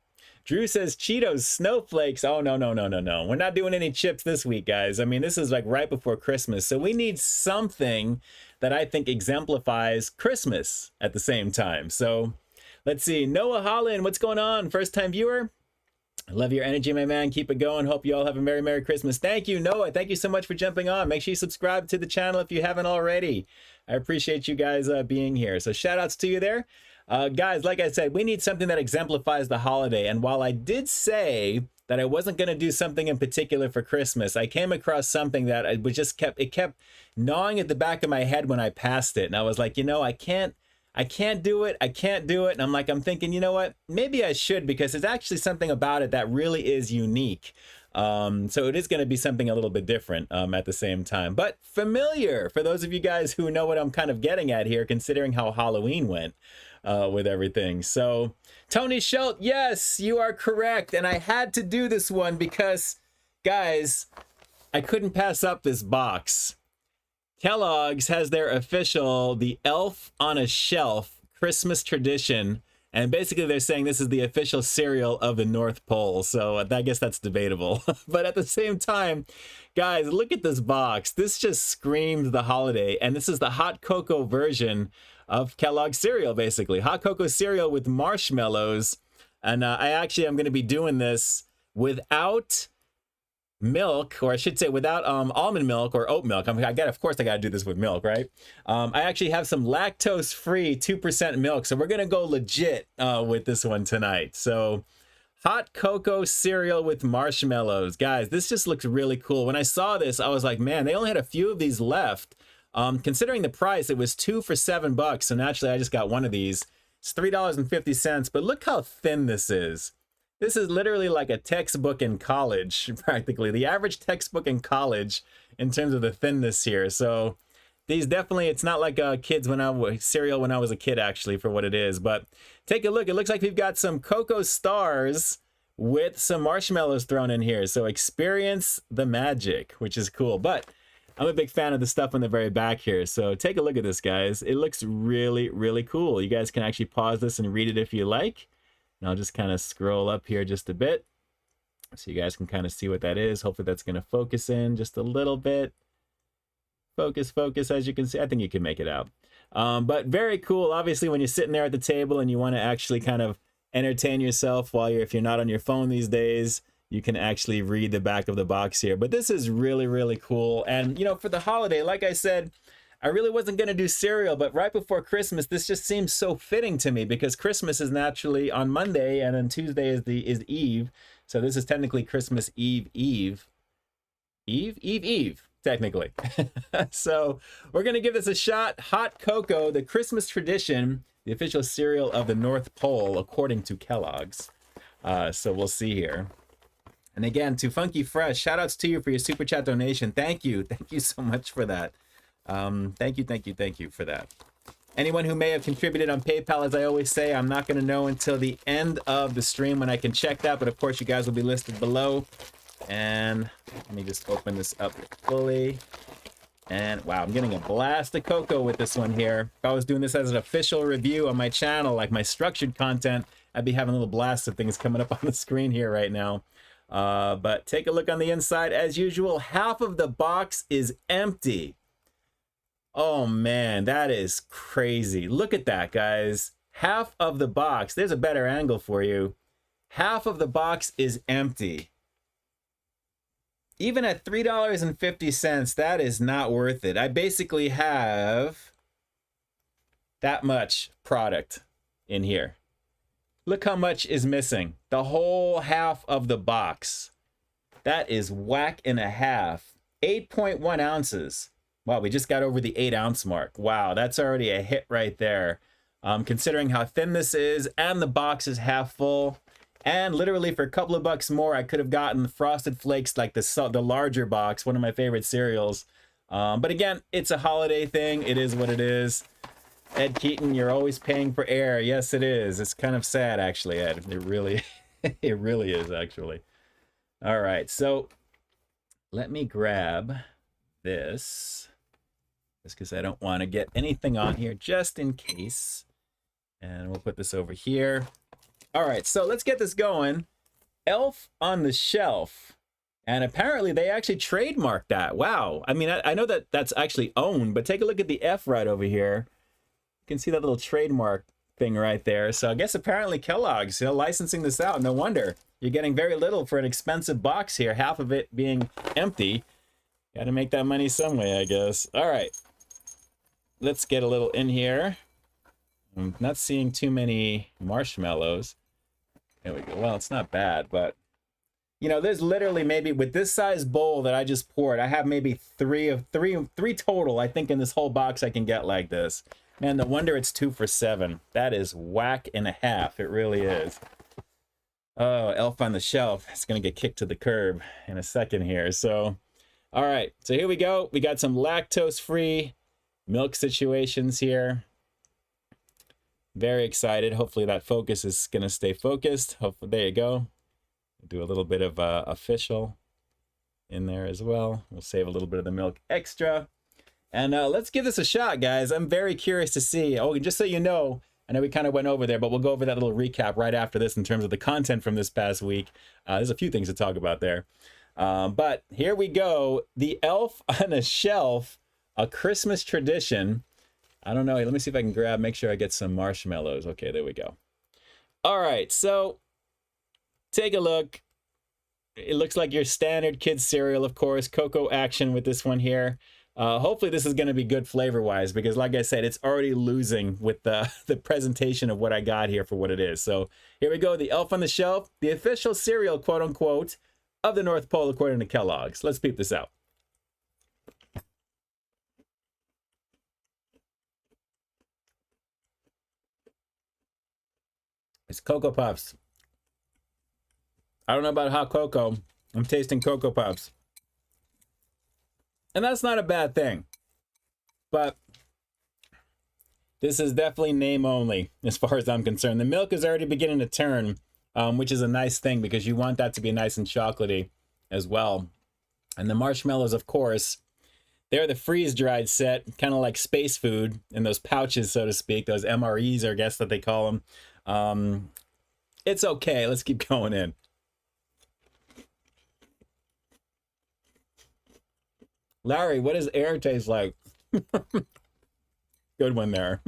Drew says Cheetos snowflakes. Oh, no, no, no, no, no. We're not doing any chips this week, guys. I mean, this is like right before Christmas. So we need something that I think exemplifies Christmas at the same time. So let's see. Noah Holland, what's going on? First time viewer? I love your energy, my man. Keep it going. Hope you all have a Merry, Merry Christmas. Thank you, Noah. Thank you so much for jumping on. Make sure you subscribe to the channel if you haven't already. I appreciate you guys being here. So shout outs to you there. Guys, like I said, we need something that exemplifies the holiday. And while I did say that I wasn't going to do something in particular for Christmas, I came across something that it kept gnawing at the back of my head when I passed it. And I was like, you know, I can't do it. I can't do it. And I'm thinking, you know what? Maybe I should, because there's actually something about it that really is unique. So it is going to be something a little bit different at the same time, but familiar for those of you guys who know what I'm kind of getting at here, considering how Halloween went with everything. So Tony Schultz, yes, you are correct. And I had to do this one because, guys, I couldn't pass up this box. Kellogg's has their official, the Elf on a Shelf Christmas tradition. And basically they're saying this is the official cereal of the North Pole. So I guess that's debatable. But at the same time, guys, look at this box. This just screams the holiday. And this is the hot cocoa version of Kellogg's cereal, basically. Hot cocoa cereal with marshmallows. And I'm going to be doing this without milk, or I should say without almond milk or oat milk. Of course I gotta do this with milk, right? I actually have some lactose-free 2% milk, so we're gonna go legit with this one tonight. So hot cocoa cereal with marshmallows. Guys, this just looks really cool. When I saw this, I was like, man, they only had a few of these left. Considering the price, it was 2 for $7, so naturally I just got one of these. It's $3.50, but look how thin this is. This is literally like a textbook in college, practically. The average textbook in college in terms of the thinness here. So these definitely, it's not like cereal when I was a kid, actually, for what it is. But take a look. It looks like we've got some cocoa stars with some marshmallows thrown in here. So experience the magic, which is cool. But I'm a big fan of the stuff on the very back here. So take a look at this, guys. It looks really, really cool. You guys can actually pause this and read it if you like. And I'll just kind of scroll up here just a bit so you guys can kind of see what that is. Hopefully that's going to focus in just a little bit. Focus, as you can see. I think you can make it out. But very cool. Obviously, when you're sitting there at the table and you want to actually kind of entertain yourself if you're not on your phone these days, you can actually read the back of the box here. But this is really, really cool. And, you know, for the holiday, like I said, I really wasn't going to do cereal, but right before Christmas, this just seems so fitting to me because Christmas is naturally on Monday and then Tuesday is Eve. So this is technically Christmas Eve, technically. So we're going to give this a shot. Hot cocoa, the Christmas tradition, the official cereal of the North Pole, according to Kellogg's. So we'll see here. And again, to Funky Fresh, shout outs to you for your super chat donation. Thank you. Thank you so much for that. Thank you for that. Anyone who may have contributed on PayPal, as I always say, I'm not going to know until the end of the stream when I can check that, but of course you guys will be listed below. And let me just open this up fully. And wow, I'm getting a blast of cocoa with this one here. If I was doing this as an official review on my channel, like my structured content, I'd be having a little blast of things coming up on the screen here right now. But take a look on the inside. As usual, half of the box is empty. Oh man, that is crazy. Look at that, guys. Half of the box, there's a better angle for you. Half of the box is empty. Even at $3.50, that is not worth it. I basically have that much product in here. Look how much is missing. The whole half of the box. That is whack and a half. 8.1 ounces. Wow, we just got over the 8-ounce mark. Wow, that's already a hit right there. Considering how thin this is, and the box is half full. And literally for a couple of bucks more, I could have gotten Frosted Flakes, like the larger box, one of my favorite cereals. But again, it's a holiday thing. It is what it is. Ed Keaton, you're always paying for air. Yes, it is. It's kind of sad, actually, Ed. It really, it really is, actually. All right, so let me grab this, just because I don't want to get anything on here, just in case. And we'll put this over here. All right, so let's get this going. Elf on the Shelf. And apparently they actually trademarked that. Wow. I mean, I know that that's actually owned, but take a look at the F right over here. You can see that little trademark thing right there. So I guess apparently Kellogg's, licensing this out. No wonder. You're getting very little for an expensive box here, half of it being empty. Got to make that money some way, I guess. All right. Let's get a little in here. I'm not seeing too many marshmallows. There we go. Well, it's not bad, but there's literally maybe with this size bowl that I just poured, I have maybe three total, I think, in this whole box I can get like this. Man, no wonder it's 2 for $7. That is whack and a half. It really is. Oh, Elf on the Shelf. It's going to get kicked to the curb in a second here. So, all right. So here we go. We got some lactose-free milk situations here. Very excited. Hopefully that focus is going to stay focused. Hopefully, there you go. Do a little bit of official in there as well. We'll save a little bit of the milk extra. And let's give this a shot, guys. I'm very curious to see. Oh, just so you know, I know we kind of went over there, but we'll go over that little recap right after this in terms of the content from this past week. There's a few things to talk about there. But here we go. The Elf on a Shelf, a Christmas tradition. I don't know. Let me see if I can make sure I get some marshmallows. Okay, there we go. All right, so take a look. It looks like your standard kids cereal, of course. Cocoa action with this one here. Hopefully this is going to be good flavor-wise, because like I said, it's already losing with the presentation of what I got here for what it is. So here we go, the Elf on the Shelf, the official cereal, quote-unquote, of the North Pole according to Kellogg's. Let's peep this out. It's Cocoa Puffs. I don't know about hot cocoa. I'm tasting Cocoa Puffs. And that's not a bad thing. But this is definitely name only as far as I'm concerned. The milk is already beginning to turn, which is a nice thing because you want that to be nice and chocolatey as well. And the marshmallows, of course, they're the freeze-dried set, kind of like space food in those pouches, so to speak, those MREs, I guess that they call them. It's okay. Let's keep going in. Larry, what does air taste like? Good one there.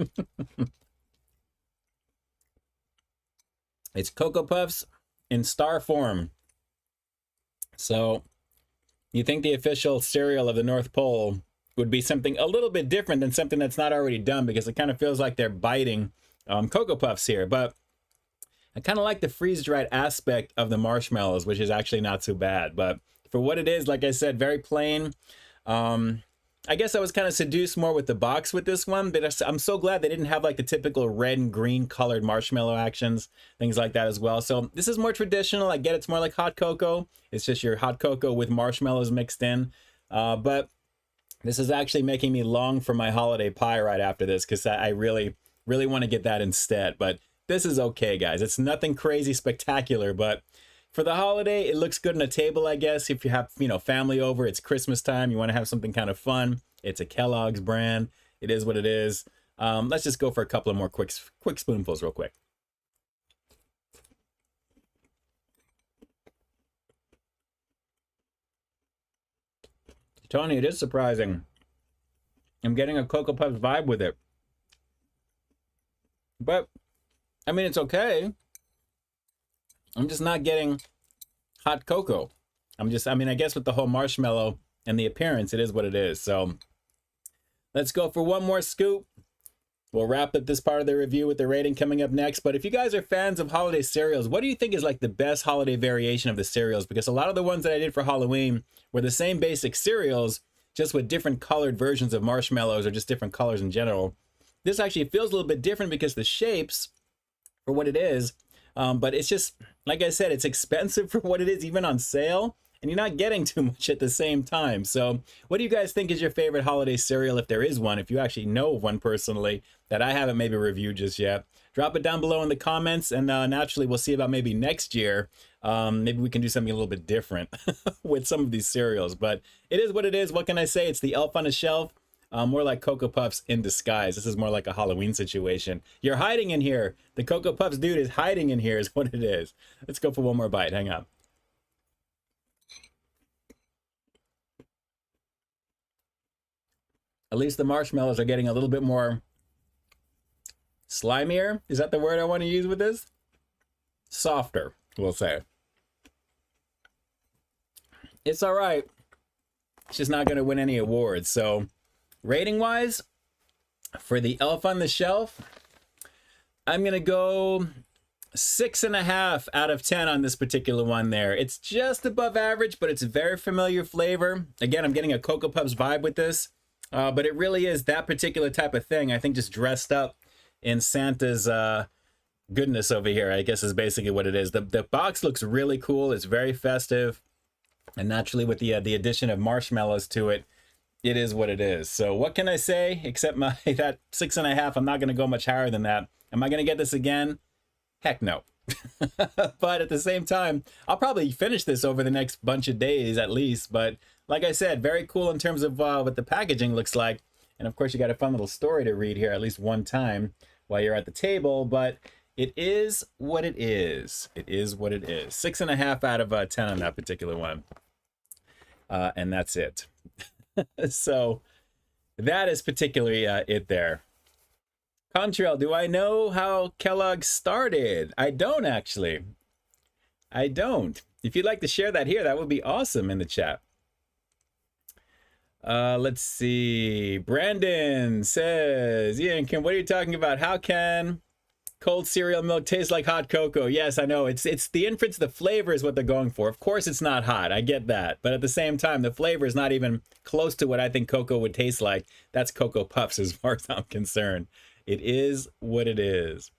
It's Cocoa Puffs in star form. So you think the official cereal of the North Pole would be something a little bit different than something that's not already done, because it kind of feels like they're biting Cocoa Puffs here. But I kind of like the freeze-dried aspect of the marshmallows, which is actually not too bad. But for what it is, like I said, very plain. I guess I was kind of seduced more with the box with this one, but I'm so glad they didn't have like the typical red and green colored marshmallow actions, things like that as well. So this is more traditional. I get it's more like hot cocoa. It's just your hot cocoa with marshmallows mixed in. But this is actually making me long for my holiday pie right after this, because I really, really want to get that instead. But this is okay, guys. It's nothing crazy spectacular, but for the holiday, it looks good on a table, I guess. If you have, family over, it's Christmas time, you want to have something kind of fun. It's a Kellogg's brand. It is what it is. Let's just go for a couple of more quick spoonfuls real quick. Tony, it is surprising. I'm getting a Cocoa Puffs vibe with it. But, I mean, it's okay. I'm just not getting hot cocoa. I guess with the whole marshmallow and the appearance, it is what it is. So let's go for one more scoop. We'll wrap up this part of the review with the rating coming up next. But if you guys are fans of holiday cereals, what do you think is like the best holiday variation of the cereals? Because a lot of the ones that I did for Halloween were the same basic cereals, just with different colored versions of marshmallows or just different colors in general. This actually feels a little bit different because the shapes, for what it is, but it's just, like I said, it's expensive for what it is, even on sale. And you're not getting too much at the same time. So what do you guys think is your favorite holiday cereal, if there is one, if you actually know of one personally that I haven't maybe reviewed just yet? Drop it down below in the comments, and naturally we'll see about maybe next year. Maybe we can do something a little bit different with some of these cereals. But it is what it is. What can I say? It's the elf on the shelf. More like Cocoa Puffs in disguise. This is more like a Halloween situation. You're hiding in here. The Cocoa Puffs dude is hiding in here is what it is. Let's go for one more bite. Hang on. At least the marshmallows are getting a little bit more slimier. Is that the word I want to use with this? Softer, we'll say. It's all right. It's just not going to win any awards. So rating-wise, for the elf on the shelf, I'm going to go 6.5 out of 10 on this particular one there. It's just above average, but it's a very familiar flavor. Again, I'm getting a Cocoa Puffs vibe with this. But it really is that particular type of thing, I think, just dressed up in Santa's goodness over here, I guess is basically what it is. The box looks really cool. It's very festive. And naturally, with the addition of marshmallows to it, it is what it is. So what can I say? Except that 6.5, I'm not going to go much higher than that. Am I going to get this again? Heck no. But at the same time, I'll probably finish this over the next bunch of days at least. But like I said, very cool in terms of what the packaging looks like. And of course, you got a fun little story to read here at least one time while you're at the table. But it is what it is. It is what it is. 6.5 out of 10 on that particular one. And that's it. So that is particularly it there. Contrail, do I know how Kellogg started? I don't, actually. I don't. If you'd like to share that here, that would be awesome in the chat. Let's see. Brandon says, Ian, what are you talking about? How can cold cereal milk taste like hot cocoa? Yes, I know. It's the inference, the flavor is what they're going for. Of course, it's not hot. I get that. But at the same time, the flavor is not even close to what I think cocoa would taste like. That's Cocoa Puffs as far as I'm concerned. It is what it is.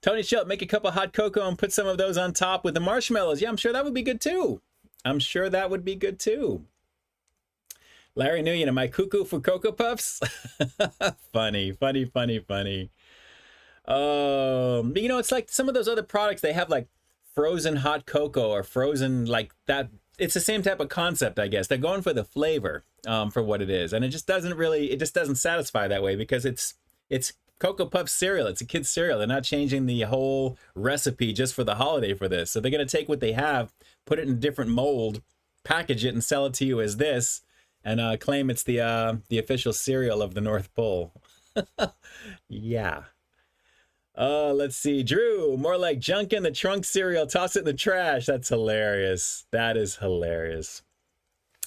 Tony Schultz, make a cup of hot cocoa and put some of those on top with the marshmallows. Yeah, I'm sure that would be good too. I'm sure that would be good too. Larry Nguyen, am I cuckoo for Cocoa Puffs? Funny, funny, funny, funny. You know, it's like some of those other products, they have like frozen hot cocoa or frozen like that. It's the same type of concept, I guess. They're going for the flavor for what it is. And it just doesn't satisfy that way because it's Cocoa Puffs cereal. It's a kid's cereal. They're not changing the whole recipe just for the holiday for this. So they're going to take what they have, put it in a different mold, package it, and sell it to you as this, and claim it's the official cereal of the North Pole. Yeah. Let's see. Drew, more like junk in the trunk cereal. Toss it in the trash. That's hilarious. That is hilarious.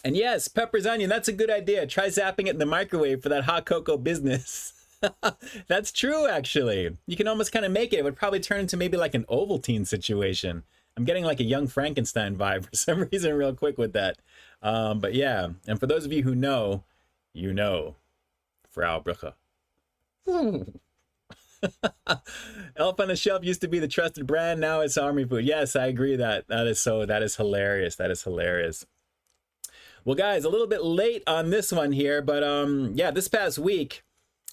And yes, Pepper's Onion, that's a good idea. Try zapping it in the microwave for that hot cocoa business. That's true, actually. You can almost kind of make it. It would probably turn into maybe like an Ovaltine situation. I'm getting like a Young Frankenstein vibe for some reason real quick with that. But yeah, and for those of you who know, you know. Frau Brüche. Elf on the Shelf used to be the trusted brand. Now it's Army Food. Yes, I agree that. That is hilarious. That is hilarious. Well, guys, a little bit late on this one here, but yeah, this past week,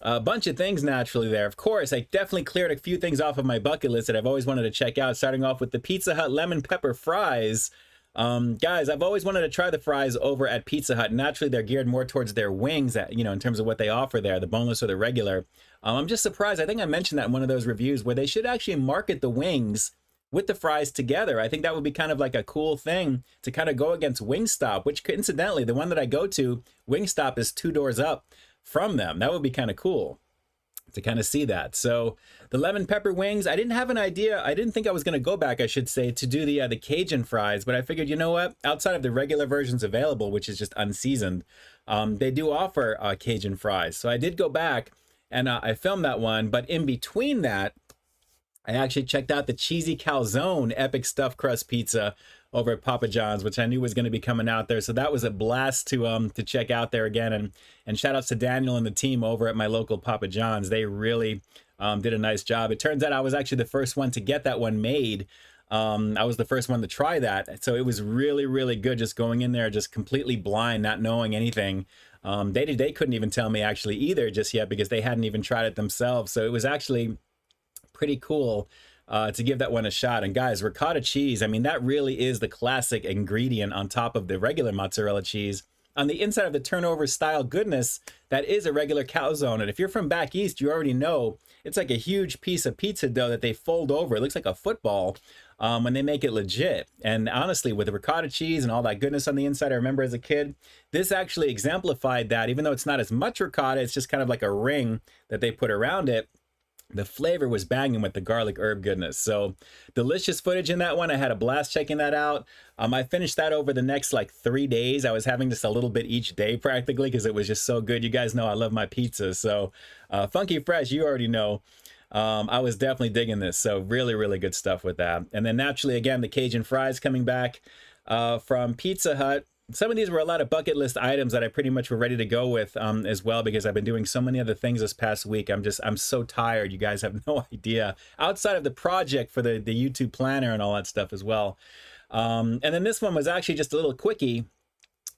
a bunch of things naturally there. Of course, I definitely cleared a few things off of my bucket list that I've always wanted to check out, starting off with the Pizza Hut lemon pepper fries. Guys, I've always wanted to try the fries over at Pizza Hut. Naturally, they're geared more towards their wings, in terms of what they offer there, the boneless or the regular. I'm just surprised. I think I mentioned that in one of those reviews where they should actually market the wings with the fries together. I think that would be kind of like a cool thing to kind of go against Wingstop, which incidentally, the one that I go to, Wingstop is 2 doors up from them. That would be kind of cool to kind of see that. So the lemon pepper wings, I didn't have an idea. I didn't think I was going to go back, I should say, to do the Cajun fries, but I figured, you know what, outside of the regular versions available, which is just unseasoned, they do offer Cajun fries. So I did go back and I filmed that one. But in between that, I actually checked out the cheesy calzone epic stuffed crust pizza over at Papa John's, which I knew was going to be coming out there. So that was a blast to check out there again. And shout outs to Daniel and the team over at my local Papa John's. They really did a nice job. It turns out I was actually the first one to get that one made. I was the first one to try that. So it was really, really good just going in there, just completely blind, not knowing anything. They couldn't even tell me actually either just yet because they hadn't even tried it themselves. So it was actually pretty cool to give that one a shot. And guys, ricotta cheese, I mean, that really is the classic ingredient on top of the regular mozzarella cheese. On the inside of the turnover style goodness, that is a regular calzone. And if you're from back east, you already know it's like a huge piece of pizza dough that they fold over. It looks like a football when they make it legit. And honestly, with the ricotta cheese and all that goodness on the inside, I remember as a kid, this actually exemplified that. Even though it's not as much ricotta, it's just kind of like a ring that they put around it. The flavor was banging with the garlic herb goodness. So delicious footage in that one. I had a blast checking that out. I finished that over the next like 3 days. I was having just a little bit each day practically because it was just so good. You guys know I love my pizza. So funky fresh, you already know. I was definitely digging this. So really, really good stuff with that. And then naturally, again, the Cajun fries coming back from Pizza Hut. Some of these were a lot of bucket list items that I pretty much were ready to go with as well, because I've been doing so many other things this past week. I'm so tired. You guys have no idea. Outside of the project for the YouTube planner and all that stuff as well. And then this one was actually just a little quickie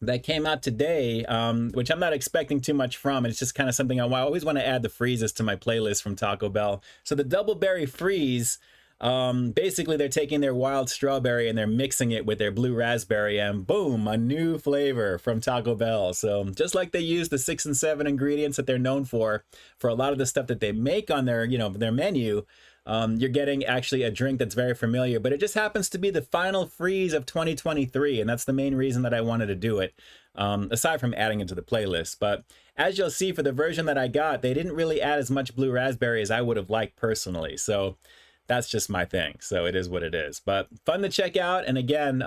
that came out today, which I'm not expecting too much from. It's just kind of something I always want to add the freezes to my playlist from Taco Bell. So the double berry freeze, basically they're taking their wild strawberry and they're mixing it with their blue raspberry, and boom, a new flavor from Taco Bell. So just like they use the 6 and 7 ingredients that they're known for a lot of the stuff that they make on their, their menu, you're getting actually a drink that's very familiar, but it just happens to be the final freeze of 2023. And that's the main reason that I wanted to do it, aside from adding it to the playlist. But as you'll see, for the version that I got, they didn't really add as much blue raspberry as I would have liked personally. So that's just my thing. So it is what it is, but fun to check out. And again,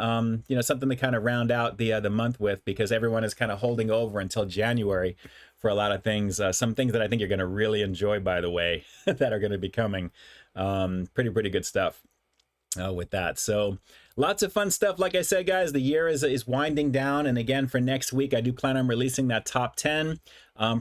something to kind of round out the month with, because everyone is kind of holding over until January for a lot of things. Some things that I think you're going to really enjoy, by the way, that are going to be coming. Pretty good stuff with that. So lots of fun stuff. Like I said, guys, the year is winding down. And again, for next week, I do plan on releasing that top 10.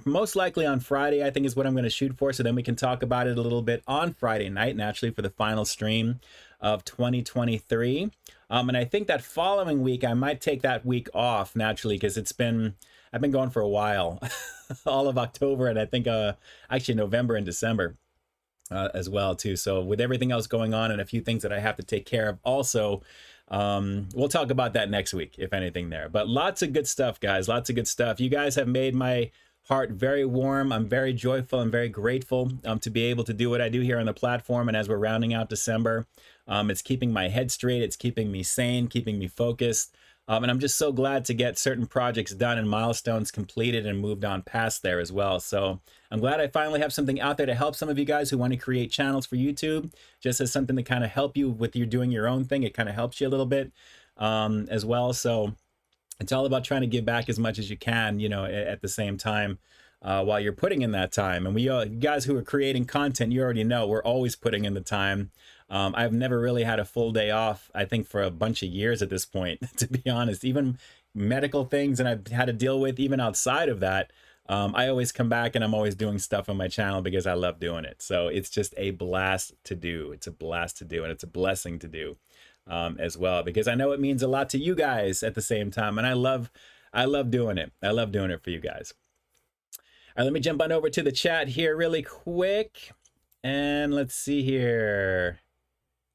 Most likely on Friday, I think is what I'm going to shoot for. So then we can talk about it a little bit on Friday night, naturally, for the final stream of 2023. And I think that following week, I might take that week off naturally, because I've been going for a while, all of October, and I think actually November and December. As well too. So with everything else going on and a few things that I have to take care of also, we'll talk about that next week, if anything there. But lots of good stuff, guys. Lots of good stuff. You guys have made my heart very warm. I'm very joyful. I'm very grateful to be able to do what I do here on the platform. And as we're rounding out December, it's keeping my head straight. It's keeping me sane, keeping me focused. And I'm just so glad to get certain projects done and milestones completed and moved on past there as well. So I'm glad I finally have something out there to help some of you guys who want to create channels for YouTube, just as something to kind of help you with you doing your own thing. It kind of helps you a little bit as well. So it's all about trying to give back as much as you can, at the same time while you're putting in that time. And you guys who are creating content, you already know we're always putting in the time. I've never really had a full day off, I think, for a bunch of years at this point, to be honest. Even medical things and I've had to deal with even outside of that, I always come back and I'm always doing stuff on my channel because I love doing it. So it's just a blast to do. It's a blast to do, and it's a blessing to do as well, because I know it means a lot to you guys at the same time. And I love doing it. I love doing it for you guys. All right, let me jump on over to the chat here really quick. And let's see here.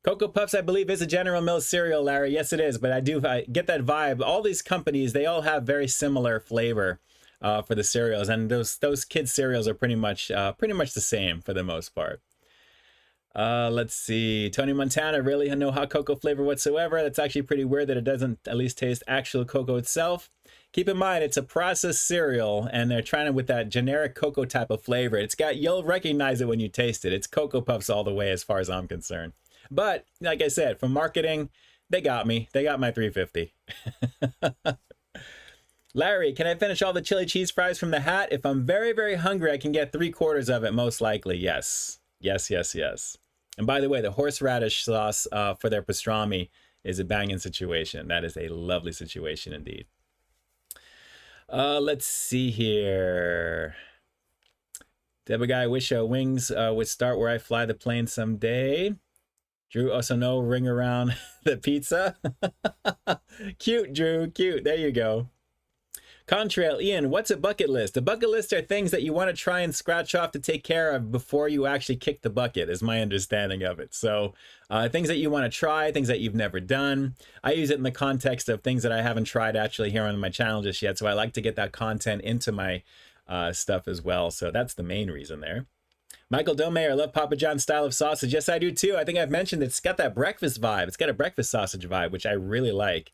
Cocoa Puffs, I believe, is a General Mills cereal, Larry. Yes, it is. But I get that vibe. All these companies, they all have very similar flavor for the cereals, and those kids cereals are pretty much the same for the most part. Let's see. Tony Montana, really no hot cocoa flavor whatsoever. That's actually pretty weird that it doesn't at least taste actual cocoa itself. Keep in mind, it's a processed cereal, and they're trying to with that generic cocoa type of flavor. You'll recognize it when you taste it. It's Cocoa Puffs all the way, as far as I'm concerned. But like I said, for marketing, they got me. They got my 350. Larry, can I finish all the chili cheese fries from the hat? If I'm very, very hungry, I can get 3/4 of it, most likely. Yes. Yes, yes, yes. And by the way, the horseradish sauce for their pastrami is a banging situation. That is a lovely situation indeed. Let's see here. Deba guy, wish wings would start where I fly the plane someday. Drew, also no ring around the pizza. Cute, Drew, cute. There you go. Contrail, Ian, what's a bucket list? A bucket list are things that you want to try and scratch off to take care of before you actually kick the bucket, is my understanding of it. So things that you want to try, things that you've never done. I use it in the context of things that I haven't tried actually here on my channel just yet. So I like to get that content into my stuff as well. So that's the main reason there. Michael Domayer, I love Papa John's style of sausage. Yes, I do too. I think I've mentioned it's got that breakfast vibe. It's got a breakfast sausage vibe, which I really like.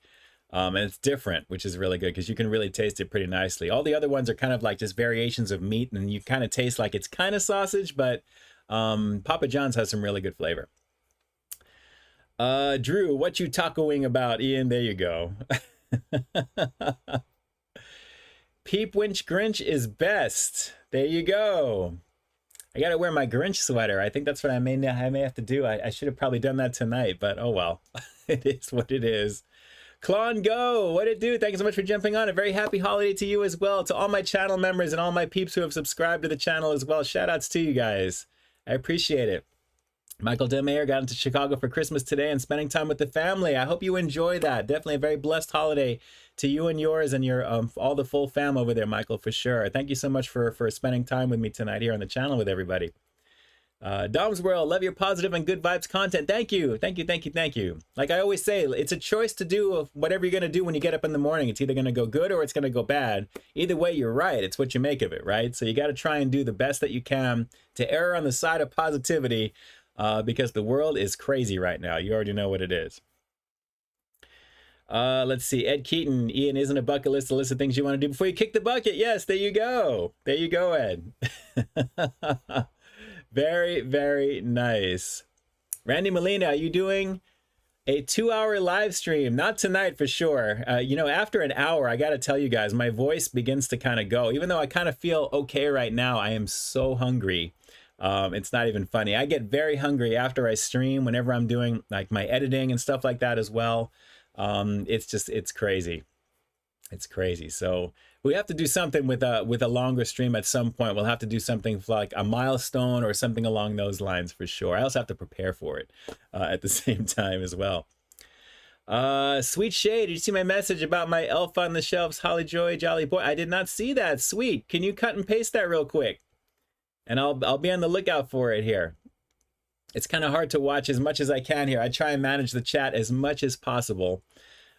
And it's different, which is really good because you can really taste it pretty nicely. All the other ones are kind of like just variations of meat, and you kind of taste like it's kind of sausage, but Papa John's has some really good flavor. Drew, what you tacoing about? Ian, there you go. Peep Winch Grinch is best. There you go. I gotta wear my Grinch sweater. I think that's what I may have to do. I should have probably done that tonight, but oh well. It is what it is. Klon Go, what it do? Thank you so much for jumping on. A very happy holiday to you as well. To all my channel members and all my peeps who have subscribed to the channel as well. Shout outs to you guys. I appreciate it. Michael DeMayer got into Chicago for Christmas today and spending time with the family. I hope you enjoy that. Definitely a very blessed holiday to you and yours and your all the full fam over there, Michael, for sure. Thank you so much for spending time with me tonight here on the channel with everybody. Dom's World, love your positive and good vibes content. Thank you. Thank you, thank you, thank you. Like I always say, it's a choice to do whatever you're going to do when you get up in the morning. It's either going to go good or it's going to go bad. Either way, you're right. It's what you make of it, right? So you got to try and do the best that you can to err on the side of positivity because the world is crazy right now. You already know what it is. Let's see. Ed Keaton, Ian, isn't a bucket list a list of things you want to do before you kick the bucket? Yes, there you go. There you go, Ed. Very, very nice. Randy Molina, are you doing a 2-hour live stream? Not tonight for sure. You know, after an hour, I got to tell you guys, my voice begins to kind of go. Even though I kind of feel okay right now, I am so hungry. It's not even funny. I get very hungry after I stream whenever I'm doing like my editing and stuff like that as well. It's crazy. It's crazy. So we have to do something with a longer stream at some point. We'll have to do something like a milestone or something along those lines for sure. I also have to prepare for it at the same time as well. Sweet Shade, did you see my message about my elf on the shelves, Holly Joy, Jolly Boy? I did not see that. Sweet. Can you cut and paste that real quick? And I'll be on the lookout for it here. It's kind of hard to watch as much as I can here. I try and manage the chat as much as possible.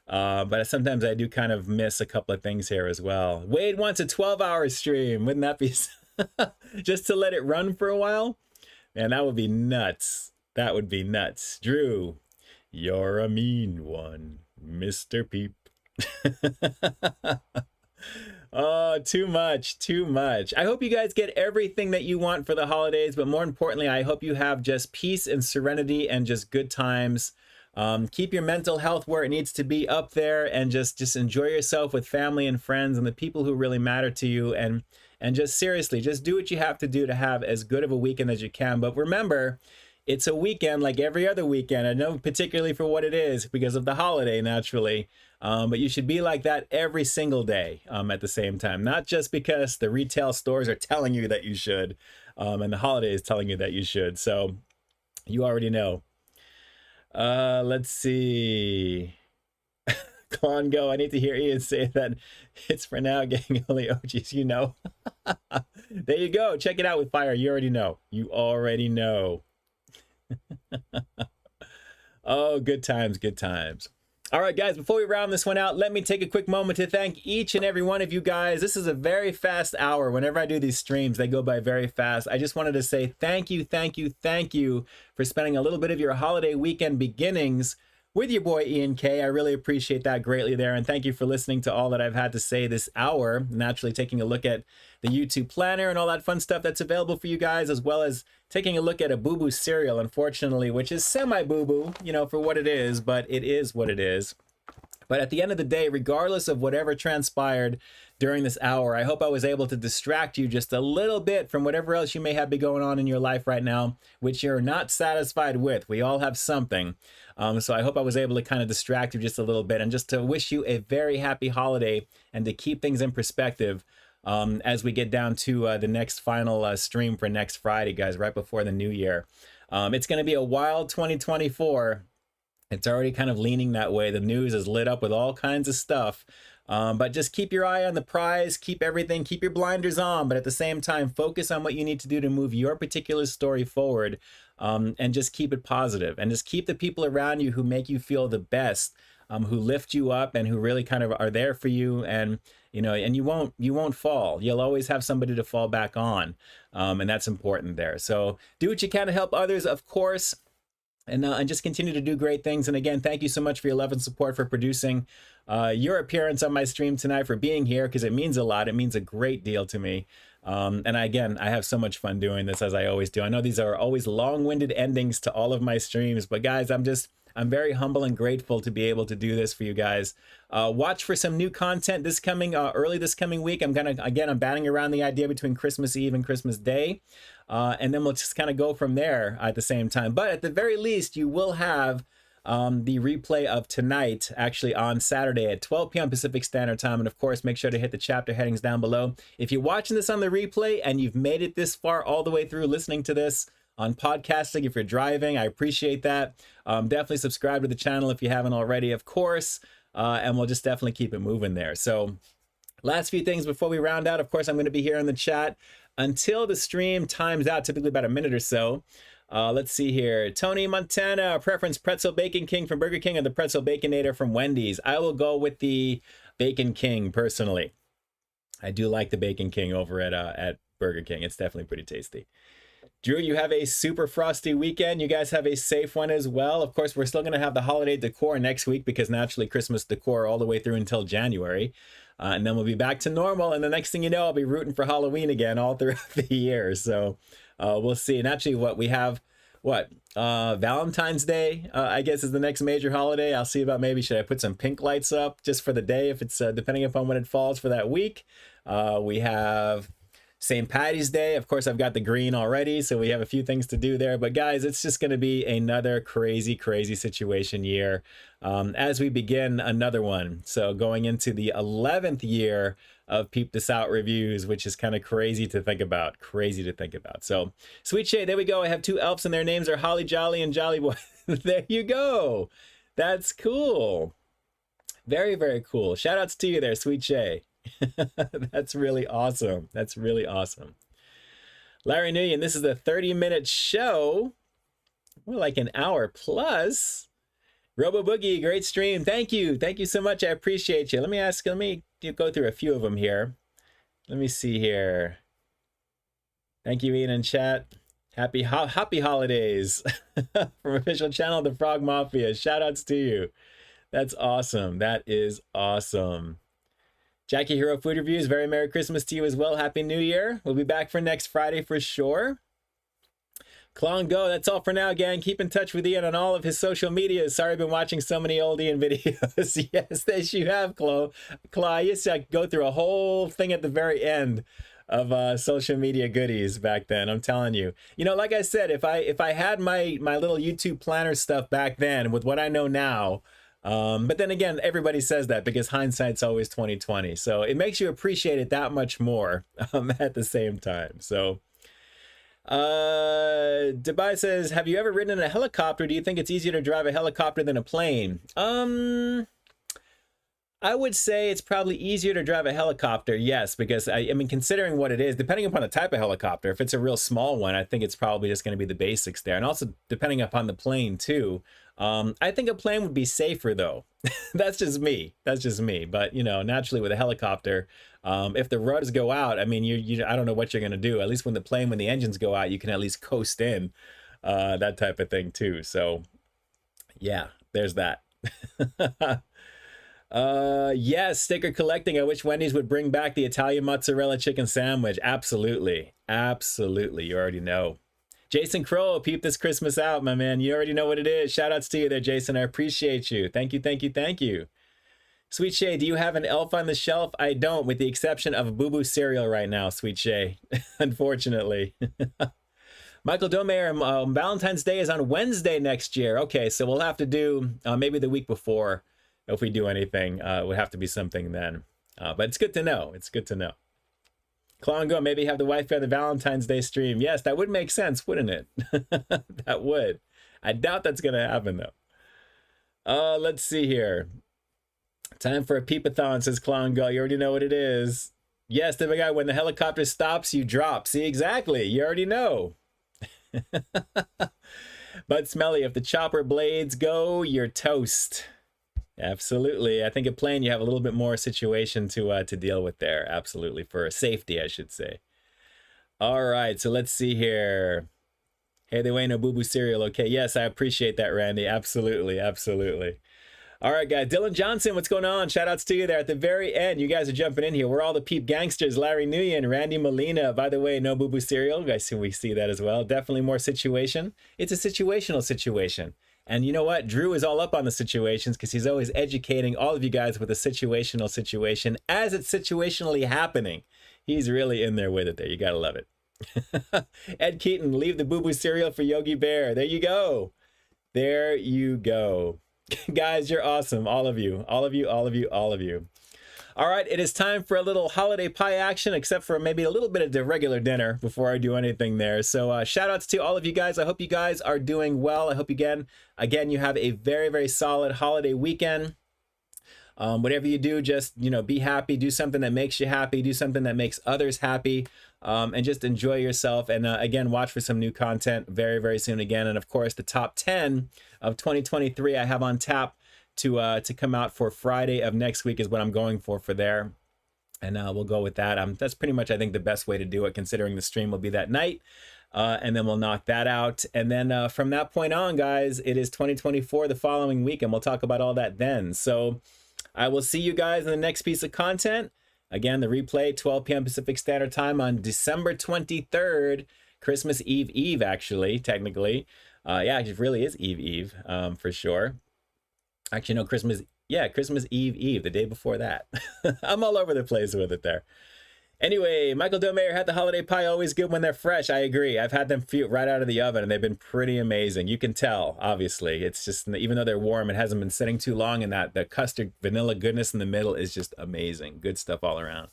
But sometimes I do kind of miss a couple of things here as well. Wade wants a 12-hour stream. Wouldn't that be just to let it run for a while? Man, that would be nuts. That would be nuts. Drew, you're a mean one, Mr. Peep. Oh, too much, too much. I hope you guys get everything that you want for the holidays, but more importantly, I hope you have just peace and serenity and just good times. Keep your mental health where it needs to be, up there, and just enjoy yourself with family and friends and the people who really matter to you, and just seriously, just do what you have to do to have as good of a weekend as you can. But remember, it's a weekend like every other weekend. I know particularly for what it is because of the holiday, naturally. But you should be like that every single day at the same time, not just because the retail stores are telling you that you should, and the holiday is telling you that you should. So you already know. Let's see. Klon Go, I need to hear Ian say that it's for now, gang, only OGs, you know. There you go. Check it out with Fire. You already know. You already know. Oh, good times, good times. All right, guys, before we round this one out, let me take a quick moment to thank each and every one of you guys. This is a very fast hour. Whenever I do these streams, they go by very fast. I just wanted to say thank you, thank you, thank you for spending a little bit of your holiday weekend beginnings with your boy Ian K. I really appreciate that greatly there. And thank you for listening to all that I've had to say this hour. Naturally taking a look at the YouTube planner and all that fun stuff that's available for you guys, as well as taking a look at a boo-boo cereal, unfortunately, which is semi-boo-boo, you know, for what it is, but it is what it is. But at the end of the day, regardless of whatever transpired during this hour, I hope I was able to distract you just a little bit from whatever else you may have be going on in your life right now, which you're not satisfied with. We all have something. So I hope I was able to kind of distract you just a little bit and just to wish you a very happy holiday and to keep things in perspective as we get down to the next final stream for next Friday, guys, right before the new year. It's going to be a wild 2024. It's already kind of leaning that way. The news is lit up with all kinds of stuff. But just keep your eye on the prize, keep your blinders on, but at the same time, focus on what you need to do to move your particular story forward, and just keep it positive, and just keep the people around you who make you feel the best, who lift you up and who really kind of are there for you. And, you know, and you won't fall. You'll always have somebody to fall back on. And that's important there. So do what you can to help others, of course. And just continue to do great things. And again, thank you so much for your love and support for producing your appearance on my stream tonight, for being here, because it means a lot. It means a great deal to me. And again, I have so much fun doing this, as I always do. I know these are always long-winded endings to all of my streams, but guys, I'm very humble and grateful to be able to do this for you guys. Watch for some new content early this coming week. I'm batting around the idea between Christmas Eve and Christmas Day. And then we'll just kind of go from there at the same time. But at the very least, you will have the replay of tonight actually on Saturday at 12 p.m. Pacific Standard Time. And of course, make sure to hit the chapter headings down below. If you're watching this on the replay and you've made it this far all the way through listening to this on podcasting, if you're driving, I appreciate that. Definitely subscribe to the channel if you haven't already, of course. And we'll just definitely keep it moving there. So last few things before we round out. Of course, I'm going to be here in the chat until the stream times out, typically about a minute or so. Let's see here. Tony Montana, preference Pretzel Bacon King from Burger King or the Pretzel Baconator from Wendy's. I will go with the Bacon King personally. I do like the Bacon King over at Burger King. It's definitely pretty tasty. Drew, you have a super frosty weekend. You guys have a safe one as well. Of course, we're still going to have the holiday decor next week because naturally Christmas decor all the way through until January. And then we'll be back to normal. And the next thing you know, I'll be rooting for Halloween again all throughout the year. So we'll see. And actually Valentine's Day, I guess, is the next major holiday. I'll see about maybe should I put some pink lights up just for the day if it's depending upon when it falls for that week. We have St. Patty's Day. Of course, I've got the green already, so we have a few things to do there. But guys, it's just going to be another crazy situation year as we begin another one. So going into the 11th year of Peep This Out reviews, which is kind of crazy to think about. So Sweet Shade, there we go. I have two elves and their names are Holly Jolly and Jolly Boy. There you go. That's cool. Very, very cool. Shout outs to you there, Sweet Shay. That's really awesome. Larry Nguyen, this is a 30-minute show. More like an hour plus. Robo Boogie, great stream. Thank you so much. I appreciate you. Let me go through a few of them here. Let me see here. Thank you, Ian in chat. Happy holidays from official channel The Frog Mafia. Shout outs to you. That's awesome. That is awesome. Jackie Hero Food Reviews, very Merry Christmas to you as well. Happy New Year. We'll be back for next Friday for sure. Clone Go, that's all for now, gang. Keep in touch with Ian on all of his social media. Sorry I've been watching so many old Ian videos. Yes, you have, Chloe. I used to go through a whole thing at the very end of social media goodies back then. I'm telling you. You know, like I said, if I had my little YouTube planner stuff back then with what I know now, but then again, everybody says that because hindsight's always 2020. So it makes you appreciate it that much more at the same time. So Dubai says, have you ever ridden in a helicopter? Do you think it's easier to drive a helicopter than a plane? I would say it's probably easier to drive a helicopter, yes, because I mean, considering what it is, depending upon the type of helicopter, if it's a real small one, I think it's probably just going to be the basics there. And also depending upon the plane too. I think a plane would be safer though. That's just me. But you know, naturally with a helicopter, if the rudders go out, I mean, I don't know what you're going to do. At least when the engines go out, you can at least coast in, that type of thing too. So yeah, there's that. Yes, sticker collecting. I wish Wendy's would bring back the Italian mozzarella chicken sandwich. Absolutely. You already know. Jason Crow, peep this Christmas out, my man. You already know what it is. Shout outs to you there, Jason. I appreciate you. Thank you. Sweet Shay, do you have an elf on the shelf? I don't, with the exception of Boo Boo cereal right now, Sweet Shay, unfortunately. Michael Domayer, Valentine's Day is on Wednesday next year. Okay, so we'll have to do maybe the week before if we do anything. It would have to be something then. But it's good to know. It's good to know. Klongo, maybe have the wife on the Valentine's Day stream. Yes, that would make sense, wouldn't it? That would. I doubt that's going to happen, though. Let's see here. Time for a peepathon, says Klongo. You already know what it is. Yes, the big guy, when the helicopter stops, you drop. See, exactly. You already know. But Smelly, if the chopper blades go, you're toast. Absolutely. I think at plane you have a little bit more situation to deal with there. Absolutely. For safety, I should say. All right, so let's see here. Hey, there ain't no boo-boo cereal. Okay, yes, I appreciate that, Randy. Absolutely, absolutely. All right, guys. Dylan Johnson, what's going on? Shout outs to you there at the very end. You guys are jumping in here. We're all the Peep gangsters. Larry Nguyen, Randy Molina. By the way, no boo-boo cereal. You guys see we see that as well. Definitely more situation. It's a situational situation. And you know what? Drew is all up on the situations because he's always educating all of you guys with a situational situation as it's situationally happening. He's really in there with it there. You got to love it. Ed Keaton, leave the boo-boo cereal for Yogi Bear. There you go. There you go. Guys, you're awesome. All of you. All of you. All of you. All of you. All right, it is time for a little holiday pie action, except for maybe a little bit of the regular dinner before I do anything there. So shout outs to all of you guys. I hope you guys are doing well. I hope again you have a very, very solid holiday weekend. Whatever you do, just, you know, be happy, do something that makes you happy, do something that makes others happy, and just enjoy yourself. And again, watch for some new content very, very soon again. And of course, the top 10 of 2023 I have on tap to come out for Friday of next week is what I'm going for there. And we'll go with that. That's pretty much, I think, the best way to do it, considering the stream will be that night. And then we'll knock that out. And then from that point on, guys, it is 2024 the following week, and we'll talk about all that then. So I will see you guys in the next piece of content. Again, the replay, 12 p.m. Pacific Standard Time on December 23rd, Christmas Eve, actually, technically. Yeah, it really is Eve, for sure. Actually, no, Christmas Eve, the day before that. I'm all over the place with it there. Anyway, Michael Domayer had the holiday pie always good when they're fresh. I agree. I've had them right out of the oven, and they've been pretty amazing. You can tell, obviously. It's just, even though they're warm, it hasn't been sitting too long, and the custard vanilla goodness in the middle is just amazing. Good stuff all around.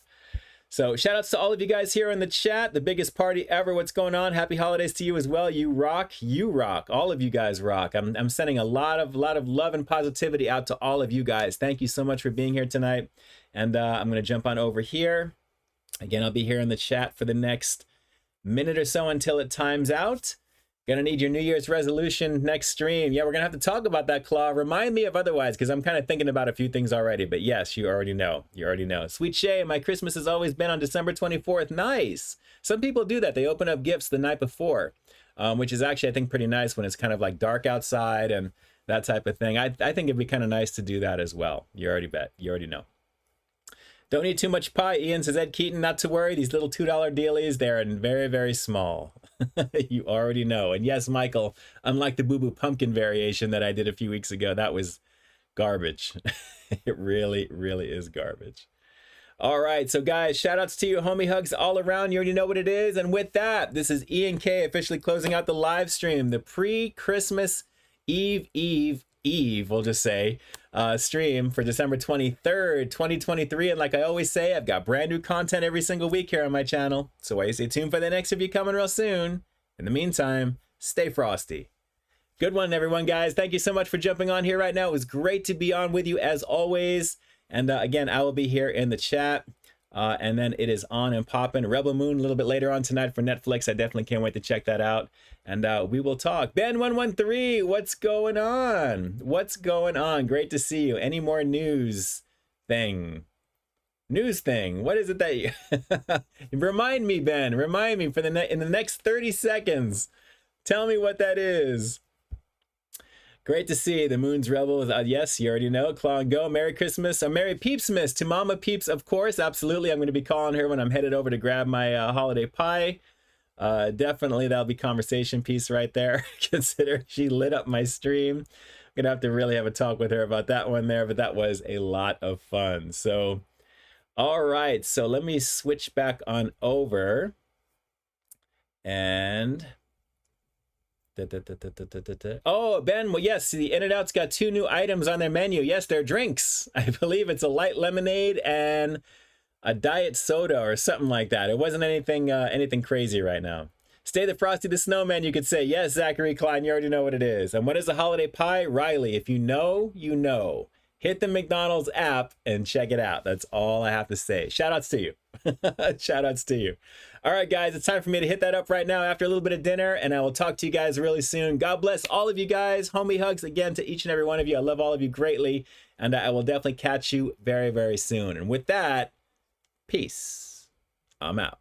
So shout outs to all of you guys here in the chat. The biggest party ever. What's going on? Happy holidays to you as well. You rock. You rock. All of you guys rock. I'm sending a lot of love and positivity out to all of you guys. Thank you so much for being here tonight. And I'm going to jump on over here. Again, I'll be here in the chat for the next minute or so until it times out. Gonna need your New Year's resolution next stream. Yeah, we're gonna have to talk about that, Claw. Remind me of otherwise, because I'm kind of thinking about a few things already. But yes, you already know. You already know. Sweet Shay, my Christmas has always been on December 24th. Nice. Some people do that. They open up gifts the night before, which is actually, I think, pretty nice when it's kind of like dark outside and that type of thing. I think it'd be kind of nice to do that as well. You already bet. You already know. Don't eat too much pie, Ian, says Ed Keaton. Not to worry. These little $2 dealies, they're very, very small. You already know. And yes, Michael, unlike the Boo Boo Pumpkin variation that I did a few weeks ago, that was garbage. It really, really is garbage. All right, so guys, shout outs to you. Homie hugs all around. You already know what it is. And with that, this is Ian K officially closing out the live stream, the pre-Christmas Eve, we'll just say, stream for December 23rd, 2023. And like I always say, I've got brand new content every single week here on my channel. So why you stay tuned for the next review coming real soon. In the meantime, stay frosty. Good one, everyone, guys. Thank you so much for jumping on here right now. It was great to be on with you as always. And again, I will be here in the chat. And then it is on and popping. Rebel Moon a little bit later on tonight for Netflix. I definitely can't wait to check that out. And we will talk. Ben113, what's going on? What's going on? Great to see you. Any more news thing? News thing. What is it that you... Remind me, Ben. Remind me for in the next 30 seconds. Tell me what that is. Great to see the Moon's Rebel. Yes, you already know. Claw and Go. Merry Christmas. A Merry Peepsmas to Mama Peeps, of course. Absolutely. I'm going to be calling her when I'm headed over to grab my holiday pie. Definitely, that'll be conversation piece right there. Consider she lit up my stream. gonna have to really have a talk with her about that one there, but that was a lot of fun. So, all right, so let me switch back on over and oh, Ben, well, yes, the In-N-Out's got 2 new items on their menu. Yes, they're drinks. I believe it's a light lemonade and a diet soda or something like that. It wasn't anything anything crazy right now. Stay the Frosty the Snowman, you could say. Yes, Zachary Klein, you already know what it is. And what is a holiday pie? Riley, if you know, you know. Hit the McDonald's app and check it out. That's all I have to say. Shout outs to you. Shout outs to you. All right, guys, it's time for me to hit that up right now after a little bit of dinner, and I will talk to you guys really soon. God bless all of you guys. Homie hugs again to each and every one of you. I love all of you greatly, and I will definitely catch you very, very soon. And with that, peace. I'm out.